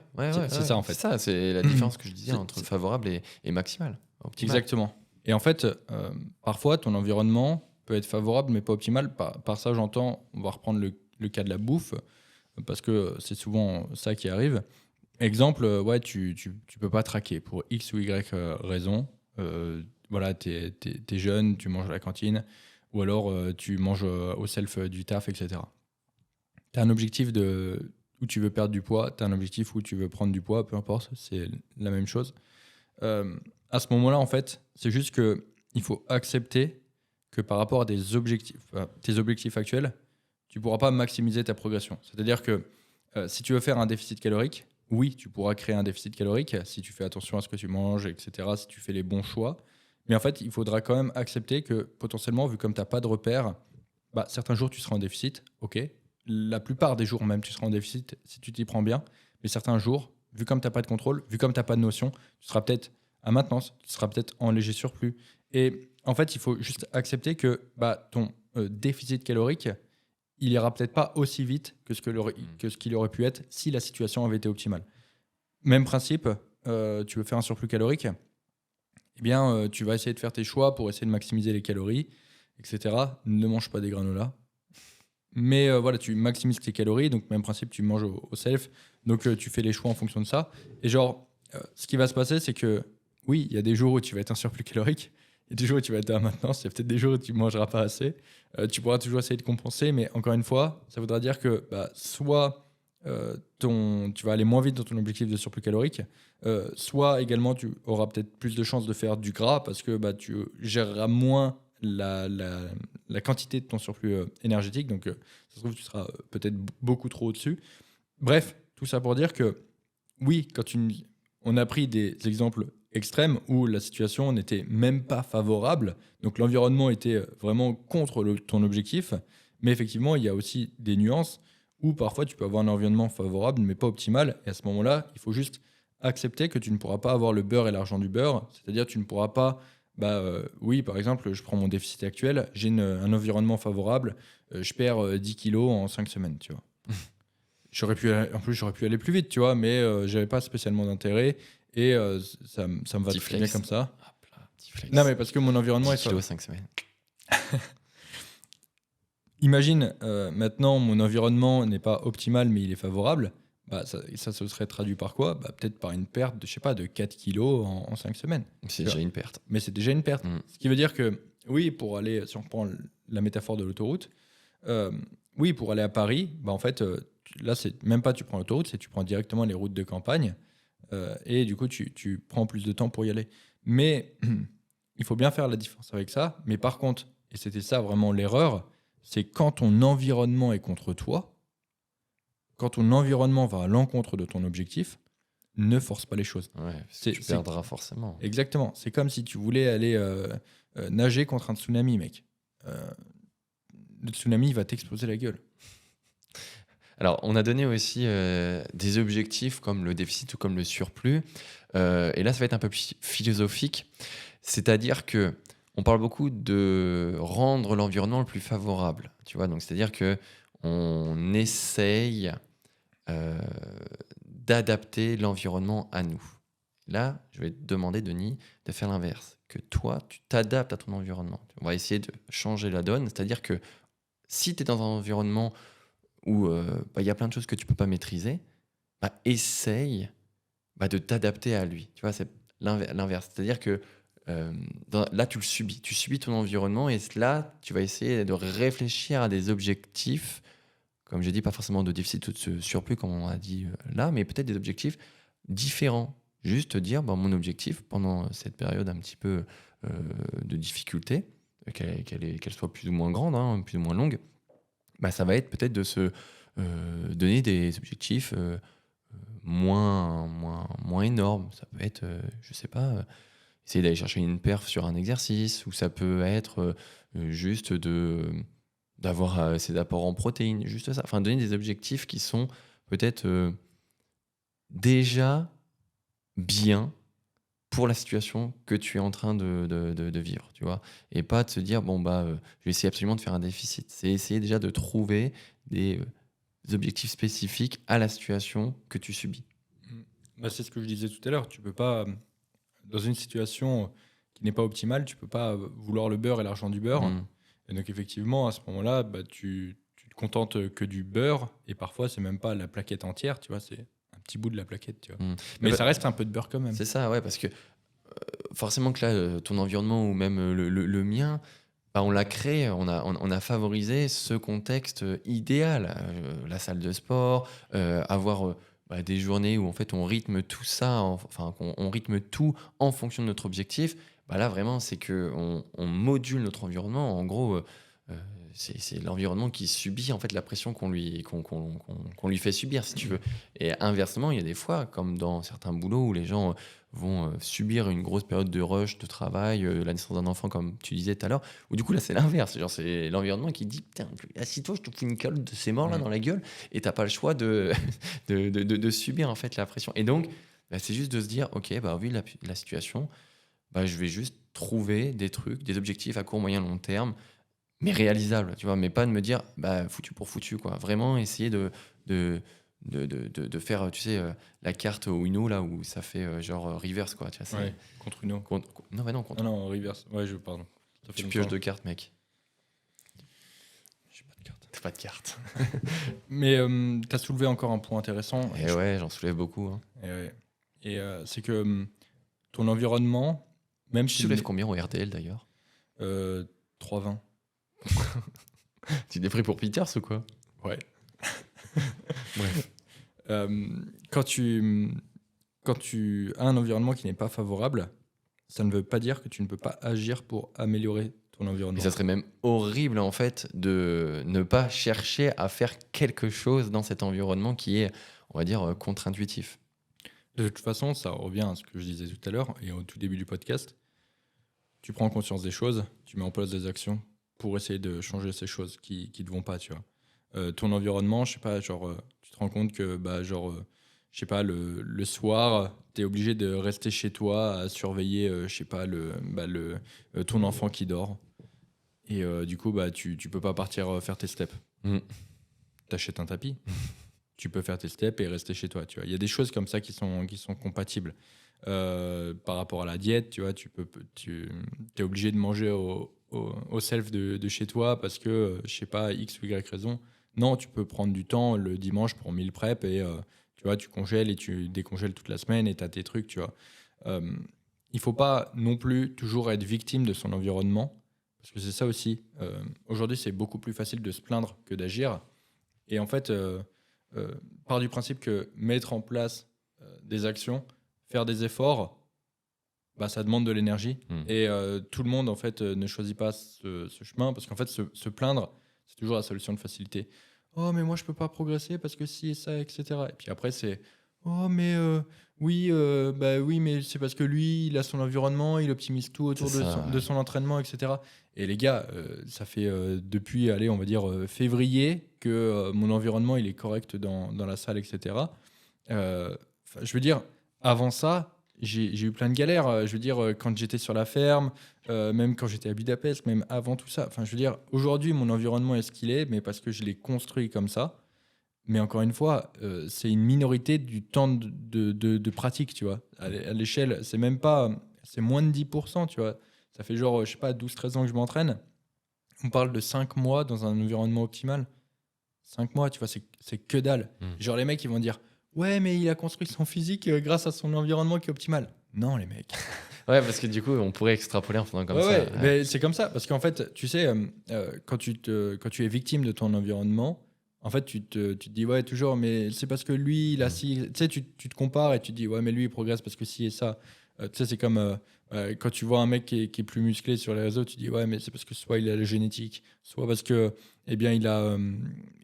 C'est ça, en fait. C'est ça, c'est la différence que je disais entre favorable et maximal. Optimal. Exactement. Et en fait, parfois, ton environnement peut être favorable, mais pas optimal. Par ça, j'entends, on va reprendre le cas de la bouffe, parce que c'est souvent ça qui arrive. Exemple, tu peux pas traquer pour X ou Y raison. Voilà, t'es jeune, tu manges à la cantine, ou alors tu manges au self du taf, etc. Tu as un objectif où tu veux perdre du poids, tu as un objectif où tu veux prendre du poids, peu importe, c'est la même chose. À ce moment-là, en fait, c'est juste qu'il faut accepter que par rapport à tes objectifs actuels, tu ne pourras pas maximiser ta progression. C'est-à-dire que si tu veux faire un déficit calorique, oui, tu pourras créer un déficit calorique si tu fais attention à ce que tu manges, etc., si tu fais les bons choix. Mais en fait, il faudra quand même accepter que potentiellement, vu comme tu n'as pas de repères, certains jours, tu seras en déficit, ok. La plupart des jours même, tu seras en déficit si tu t'y prends bien. Mais certains jours, vu comme tu n'as pas de contrôle, vu comme tu n'as pas de notion, tu seras peut-être à maintenance, tu seras peut-être en léger surplus. Et en fait, il faut juste accepter que ton déficit calorique, il ira peut-être pas aussi vite que ce qu'il aurait pu être si la situation avait été optimale. Même principe, tu veux faire un surplus calorique, eh bien, tu vas essayer de faire tes choix pour essayer de maximiser les calories, etc. Ne mange pas des granolas. Mais tu maximises tes calories, donc même principe, tu manges au self, donc tu fais les choix en fonction de ça. Et ce qui va se passer, c'est que oui, il y a des jours où tu vas être un surplus calorique, il y a des jours où tu vas être à maintenance, il y a peut-être des jours où tu ne mangeras pas assez. Tu pourras toujours essayer de compenser, mais encore une fois, ça voudra dire que soit tu vas aller moins vite dans ton objectif de surplus calorique. Soit également, tu auras peut-être plus de chances de faire du gras parce que tu géreras moins la quantité de ton surplus énergétique. Donc, ça se trouve, tu seras peut-être beaucoup trop au-dessus. Bref, tout ça pour dire que oui, on a pris des exemples extrêmes où la situation n'était même pas favorable, donc l'environnement était vraiment contre ton objectif, mais effectivement, il y a aussi des nuances où parfois tu peux avoir un environnement favorable mais pas optimal, et à ce moment-là, il faut juste accepter que tu ne pourras pas avoir le beurre et l'argent du beurre, c'est-à-dire tu ne pourras pas, oui, par exemple, je prends mon déficit actuel, j'ai un environnement favorable, je perds 10 kilos en 5 semaines, tu vois. En plus, j'aurais pu aller plus vite, tu vois, mais j'avais pas spécialement d'intérêt et ça me va Petit très bien flex. comme ça. Hop là, petit flex. Non, mais parce que mon environnement 10 est kilos, 5 semaines. Imagine, maintenant, mon environnement n'est pas optimal, mais il est favorable. Ça se serait traduit par quoi? Peut-être par une perte de, je sais pas, de 4 kilos en 5 semaines. C'est déjà une perte. Mais c'est déjà une perte. Ce qui veut dire que, oui, pour aller, si on reprend la métaphore de l'autoroute, oui, pour aller à Paris, en fait, là, c'est même pas tu prends l'autoroute, c'est tu prends directement les routes de campagne et du coup, tu prends plus de temps pour y aller. Mais il faut bien faire la différence avec ça. Mais par contre, et c'était ça vraiment l'erreur, c'est quand ton environnement est contre toi, quand ton environnement va à l'encontre de ton objectif, ne force pas les choses. Ouais, tu perdras forcément. Exactement. C'est comme si tu voulais aller nager contre un tsunami, mec. Le tsunami va t'exploser la gueule. Alors, on a donné aussi des objectifs comme le déficit ou comme le surplus. Et là, ça va être un peu plus philosophique. C'est-à-dire que on parle beaucoup de rendre l'environnement le plus favorable. Tu vois, donc c'est-à-dire que on essaye d'adapter l'environnement à nous. Là, je vais te demander, Denis, de faire l'inverse. Que toi, tu t'adaptes à ton environnement. On va essayer de changer la donne. C'est-à-dire que si tu es dans un environnement où y a plein de choses que tu peux pas maîtriser, essaye de t'adapter à lui. Tu vois, c'est l'inverse. C'est-à-dire que là, tu le subis. Tu subis ton environnement et là, tu vas essayer de réfléchir à des objectifs, comme j'ai dit, pas forcément de déficit ou de surplus, comme on a dit là, mais peut-être des objectifs différents. Juste te dire, mon objectif, pendant cette période un petit peu de difficulté, qu'elle soit plus ou moins grande, plus ou moins longue, ça va être peut-être de se donner des objectifs moins énormes. Ça peut être, je sais pas, essayer d'aller chercher une perf sur un exercice, ou ça peut être juste d'avoir ses apports en protéines, juste ça. Enfin, donner des objectifs qui sont peut-être déjà bien pour la situation que tu es en train de vivre, tu vois, et pas de se dire je vais essayer absolument de faire un déficit. C'est essayer déjà de trouver des objectifs spécifiques à la situation que tu subis. C'est ce que je disais tout à l'heure. Tu peux pas, dans une situation qui n'est pas optimale, tu peux pas vouloir le beurre et l'argent du beurre. Et donc effectivement, à ce moment-là, tu te contentes que du beurre, et parfois c'est même pas la plaquette entière, tu vois, c'est un petit bout de la plaquette, tu vois. Mais ça reste un peu de beurre quand même. C'est ça, ouais, parce que forcément que là, ton environnement ou même le mien, on l'a créé, on a favorisé ce contexte idéal. La salle de sport, avoir des journées où en fait on rythme tout ça, on rythme tout en fonction de notre objectif. Là vraiment, c'est qu'on module notre environnement. En gros, c'est l'environnement qui subit en fait la pression qu'on lui fait subir, si tu veux. Et inversement, il y a des fois, comme dans certains boulots, où les gens vont subir une grosse période de rush, de travail, la naissance d'un enfant, comme tu disais tout à l'heure, où du coup là c'est l'inverse. Genre, c'est l'environnement qui dit putain, assis-toi, je te fous une calotte de ces morts là dans la gueule, et t'as pas le choix de subir en fait la pression. Et donc, c'est juste de se dire ok, vu la situation, je vais juste trouver des trucs, des objectifs à court, moyen, long terme, mais réalisables, tu vois, mais pas de me dire foutu pour foutu, quoi. Vraiment essayer de faire, tu sais, la carte au Uno là où ça fait genre reverse, quoi, tu vois. Ouais, contre Uno. Non, contre. Non, reverse. Ouais, pardon. Tu pioches de cartes, mec. J'ai pas de carte. T'as pas de carte. Mais t'as soulevé encore un point intéressant. Et ouais, j'en soulève beaucoup. Et c'est que ton environnement, même si tu soulèves combien au RTL d'ailleurs? 3,20. Tu t'es pris pour Peters ou quoi? Ouais. Bref. Euh, quand tu as un environnement qui n'est pas favorable, ça ne veut pas dire que tu ne peux pas agir pour améliorer ton Et environnement. ça serait même horrible en fait de ne pas chercher à faire quelque chose dans cet environnement qui est, on va dire, contre-intuitif. De toute façon, ça revient à ce que je disais tout à l'heure et au tout début du podcast. Tu prends conscience des choses, tu mets en place des actions pour essayer de changer ces choses qui ne te vont pas, tu vois. Ton environnement, je sais pas, genre, tu te rends compte que, je sais pas, le soir, tu es obligé de rester chez toi à surveiller, je sais pas, ton enfant qui dort. Et du coup, tu peux pas partir faire tes steps. Mm. T'achètes un tapis. Tu peux faire tes steps et rester chez toi. Tu vois. Il y a des choses comme ça qui sont compatibles. Par rapport à la diète, tu vois, tu es obligé de manger au self de chez toi parce que, je sais pas, X ou Y raison. Non, tu peux prendre du temps le dimanche pour meal prep et tu vois, tu congèles et tu décongèles toute la semaine et tu as tes trucs, tu vois. Il faut pas non plus toujours être victime de son environnement parce que c'est ça aussi. Aujourd'hui, c'est beaucoup plus facile de se plaindre que d'agir. Et en fait, part du principe que mettre en place des actions, faire des efforts, ça demande de l'énergie. Et tout le monde, en fait, ne choisit pas ce chemin parce qu'en fait, se plaindre, c'est toujours la solution de facilité. Oh, mais moi, je peux pas progresser parce que si et ça, etc. Et puis après, c'est oh, mais oui, oui, mais c'est parce que lui, il a son environnement, il optimise tout autour C'est ça, de son entraînement, etc. Et les gars, ça fait depuis, allez, on va dire février que mon environnement, il est correct dans la salle, etc. Je veux dire, avant ça, j'ai eu plein de galères. Je veux dire, quand j'étais sur la ferme, même quand j'étais à Budapest, même avant tout ça. Enfin, je veux dire, aujourd'hui, mon environnement est ce qu'il est, mais parce que je l'ai construit comme ça. Mais encore une fois, c'est une minorité du temps de pratique, tu vois. À l'échelle, c'est même pas... C'est moins de 10%, tu vois. Ça fait genre, je sais pas, 12-13 ans que je m'entraîne. On parle de 5 mois dans un environnement optimal. 5 mois, tu vois, c'est que dalle. Genre, les mecs, ils vont dire, ouais, mais il a construit son physique grâce à son environnement qui est optimal. Non, les mecs. Ouais, parce que du coup, on pourrait extrapoler en faisant comme ça. Ouais, mais c'est comme ça. Parce qu'en fait, tu sais, quand tu es victime de ton environnement, en fait, tu te dis, ouais, toujours, mais c'est parce que lui, il a si. Tu sais, tu te compares et tu te dis, ouais, mais lui, il progresse parce que si et ça. Tu sais, c'est comme quand tu vois un mec qui est plus musclé sur les réseaux, tu dis, ouais, mais c'est parce que soit il a la génétique, soit parce que, eh bien,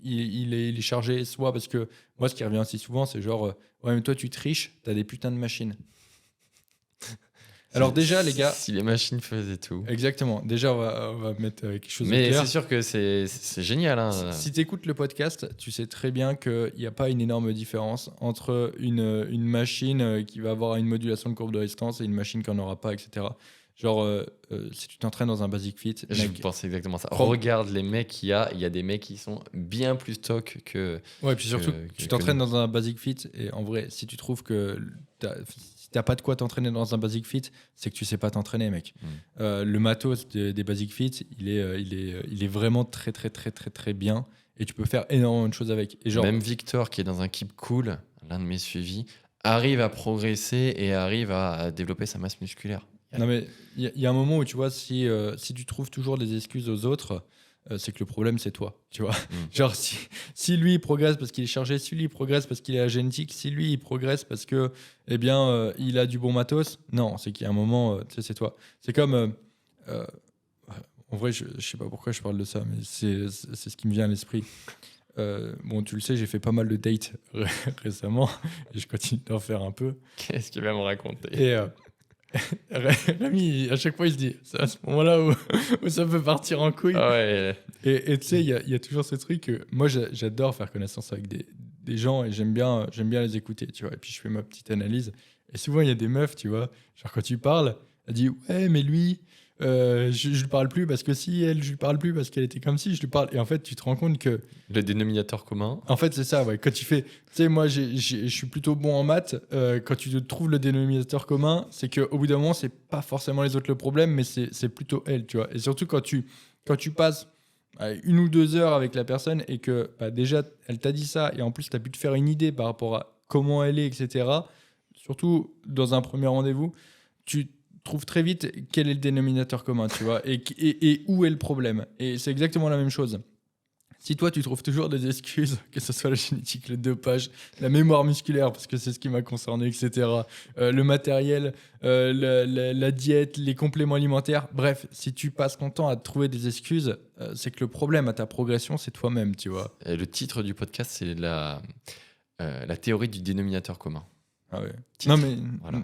il est chargé, soit parce que, moi, ce qui revient aussi souvent, c'est genre, ouais, mais toi, tu triches, t'as des putains de machines. Alors déjà, les gars... Si les machines faisaient tout. Exactement. Déjà, on va mettre quelque chose de Mais clair. c'est sûr que c'est génial. Hein. Si tu écoutes le podcast, tu sais très bien qu'il n'y a pas une énorme différence entre une machine qui va avoir une modulation de courbe de résistance et une machine qui n'en aura pas, etc. Genre, si tu t'entraînes dans un Basic Fit... Je mec, pensais exactement ça. Regarde les mecs qu'il y a. Il y a des mecs qui sont bien plus stock que... Ouais, puis surtout, tu t'entraînes dans un Basic Fit et en vrai, si tu trouves que... Si t'as pas de quoi t'entraîner dans un Basic Fit, c'est que tu sais pas t'entraîner, mec. Le matos des Basic Fit, il est vraiment très, très, très, très, très bien et tu peux faire énormément de choses avec. Et genre, même Victor, qui est dans un Keep Cool, l'un de mes suivis, arrive à progresser et arrive à développer sa masse musculaire. Non, mais il y a un moment où tu vois, si tu trouves toujours des excuses aux autres, c'est que le problème, c'est toi. Tu vois Genre, si lui, il progresse parce qu'il est chargé, si lui, il progresse parce qu'il est agénétique, si lui, il progresse parce que, eh bien, il a du bon matos, non, c'est qu'il y a un moment, tu sais, c'est toi. C'est comme. En vrai, je sais pas pourquoi je parle de ça, mais c'est ce qui me vient à l'esprit. Bon, tu le sais, j'ai fait pas mal de dates récemment et je continue d'en faire un peu. Qu'est-ce qu'il va me raconter? Et Rémi, à chaque fois, il se dit, c'est à ce moment-là où ça peut partir en couille. Ah ouais. Et tu sais, il y a toujours ce truc que moi, j'adore faire connaissance avec des gens et j'aime bien les écouter, tu vois. Et puis, je fais ma petite analyse. Et souvent, il y a des meufs, tu vois, genre quand tu parles, elle dit, ouais, mais lui, je lui parle plus parce que si, elle, je lui parle plus parce qu'elle était comme si, je lui parle. Et en fait, tu te rends compte que... Le dénominateur commun. En fait, c'est ça, ouais. Quand tu fais... Tu sais, moi, je suis plutôt bon en maths. Quand tu trouves le dénominateur commun, c'est qu'au bout d'un moment, c'est pas forcément les autres le problème, mais c'est plutôt elle, tu vois. Et surtout, quand tu passes 1 ou 2 heures avec la personne et que déjà, elle t'a dit ça, et en plus, tu as pu te faire une idée par rapport à comment elle est, etc. Surtout, dans un premier rendez-vous, tu trouves très vite quel est le dénominateur commun, tu vois, et où est le problème. Et c'est exactement la même chose. Si toi, tu trouves toujours des excuses, que ce soit la génétique, le dopage, la mémoire musculaire, parce que c'est ce qui m'a concerné, etc., le matériel, la diète, les compléments alimentaires, bref, si tu passes ton temps à te trouver des excuses, c'est que le problème à ta progression, c'est toi-même, tu vois. Et le titre du podcast, c'est la théorie du dénominateur commun. Ah ouais. Titre. Voilà.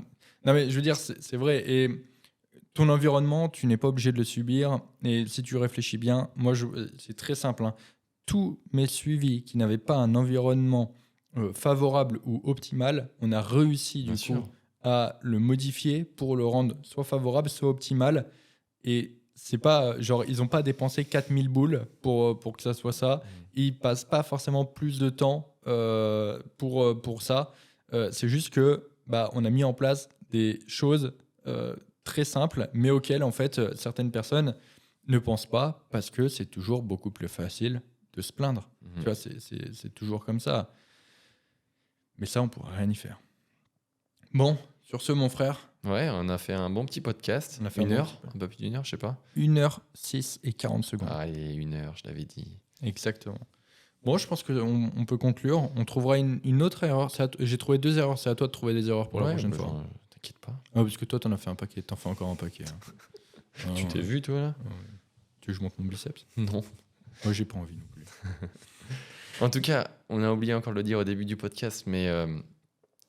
Non, mais je veux dire, c'est vrai. Et ton environnement, tu n'es pas obligé de le subir. Et si tu réfléchis bien, moi, c'est très simple. Hein. Tous mes suivis qui n'avaient pas un environnement favorable ou optimal, on a réussi du coup à le modifier pour le rendre soit favorable, soit optimal. Et c'est pas genre, ils n'ont pas dépensé 4000 boules pour que ça soit ça. Ils passent pas forcément plus de temps pour ça. C'est juste que on a mis en place des choses très simples, mais auxquelles en fait certaines personnes ne pensent pas parce que c'est toujours beaucoup plus facile de se plaindre. Tu vois, c'est toujours comme ça. Mais ça, on pourrait rien y faire. Bon, sur ce, mon frère. Ouais, on a fait un bon petit podcast. On a fait une heure, un peu plus d'une heure, je sais pas. 1h06 et 40 secondes. Allez, 1 heure, je l'avais dit. Exactement. Bon, je pense qu'on peut conclure. On trouvera une autre erreur. J'ai trouvé 2 erreurs. C'est à toi de trouver des erreurs pour la prochaine fois. T'inquiète pas. Ah, parce que toi, t'en as fait un paquet. T'en fais encore un paquet. Hein. Tu t'es vu, toi, là Tu veux que je monte mon biceps? Non. Moi, j'ai pas envie non plus. En tout cas, on a oublié encore de le dire au début du podcast, mais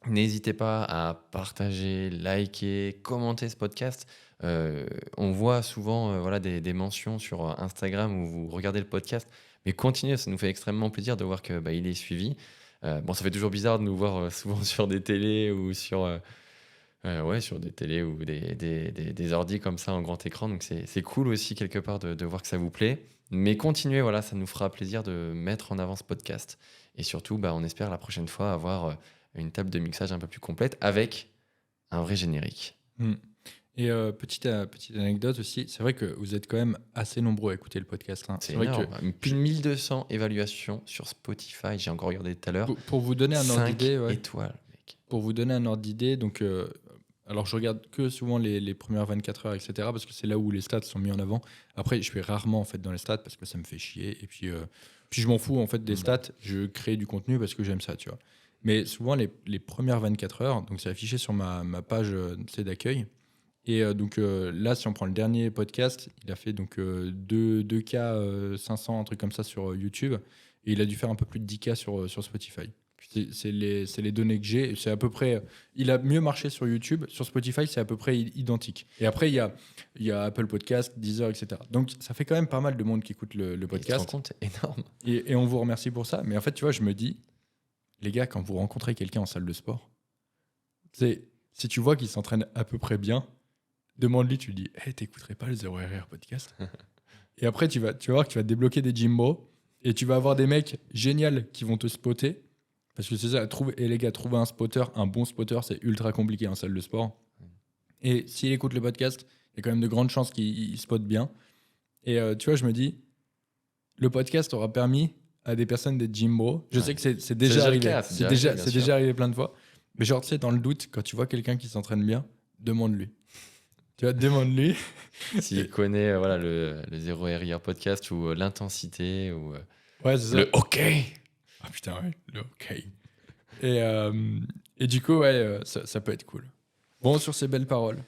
n'hésitez pas à partager, liker, commenter ce podcast. On voit souvent des mentions sur Instagram où vous regardez le podcast, mais continuez, ça nous fait extrêmement plaisir de voir qu'il est suivi. Ça fait toujours bizarre de nous voir souvent sur des télés ou sur des télés ou des ordis comme ça en grand écran. Donc c'est cool aussi quelque part de voir que ça vous plaît. Mais continuez, ça nous fera plaisir de mettre en avant ce podcast. Et surtout, on espère la prochaine fois avoir une table de mixage un peu plus complète avec un vrai générique. Et petite anecdote aussi, c'est vrai que vous êtes quand même assez nombreux à écouter le podcast. Hein. C'est vrai que plus de 1200 évaluations sur Spotify. J'ai encore regardé tout à l'heure. Pour vous donner un ordre d'idée, 5 étoiles, mec. Pour vous donner un ordre d'idée, donc alors je regarde que souvent les premières 24 heures, etc. parce que c'est là où les stats sont mis en avant. Après, je suis rarement en fait dans les stats parce que ça me fait chier. Et puis je m'en fous en fait des stats. Je crée du contenu parce que j'aime ça, tu vois. Mais souvent les premières 24 heures, donc c'est affiché sur ma page d'accueil. Et donc là, si on prend le dernier podcast, il a fait donc 2K 500, un truc comme ça sur YouTube. Et il a dû faire un peu plus de 10K sur Spotify. C'est les données que j'ai. C'est à peu près. Il a mieux marché sur YouTube. Sur Spotify, c'est à peu près identique. Et après, il y a Apple Podcast, Deezer, etc. Donc, ça fait quand même pas mal de monde qui écoute le podcast. Tu te rends compte, c'est énorme. Et on vous remercie pour ça. Mais en fait, tu vois, je me dis, les gars, quand vous rencontrez quelqu'un en salle de sport, si tu vois qu'il s'entraîne à peu près bien, demande-lui, tu lui dis, hey, t'écouterais pas le 0RR podcast? Et après, tu vas voir que tu vas débloquer des gymbos et tu vas avoir des mecs géniaux qui vont te spotter. Parce que c'est ça, les gars, trouver un bon spotter, c'est ultra compliqué en salle de sport. Et s'il écoute le podcast, il y a quand même de grandes chances qu'il spotte bien. Et tu vois, je me dis, le podcast aura permis à des personnes d'être Jimbo. Je sais que c'est déjà arrivé. C'est déjà arrivé plein de fois. Mais genre, tu sais, dans le doute, quand tu vois quelqu'un qui s'entraîne bien, demande-lui. Tu vois, demande-lui. S'il connaît le 0RR podcast ou l'intensité ou ouais, c'est ça. Le hockey. Ah putain, ouais, le hockey. Et du coup, ouais, ça peut être cool. Bon, sur ces belles paroles,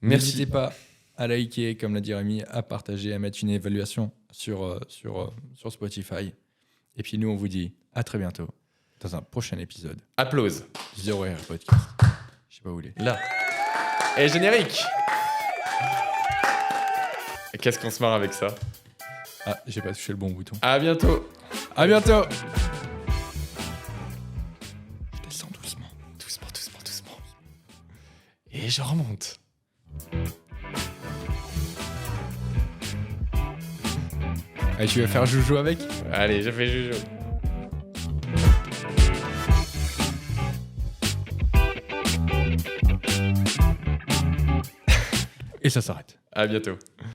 n'hésitez pas à liker, comme l'a dit Rémi, à partager, à mettre une évaluation sur Spotify. Et puis nous, on vous dit à très bientôt dans un prochain épisode. Applause. 0RR podcast. Je sais pas où il est. Là. Et générique. Qu'est-ce qu'on se marre avec ça? Ah, j'ai pas touché le bon bouton. À bientôt. À bientôt. Je descends doucement. Doucement. Et je remonte. Allez, tu vas faire joujou avec? Allez, je fais joujou. Et ça s'arrête. À bientôt.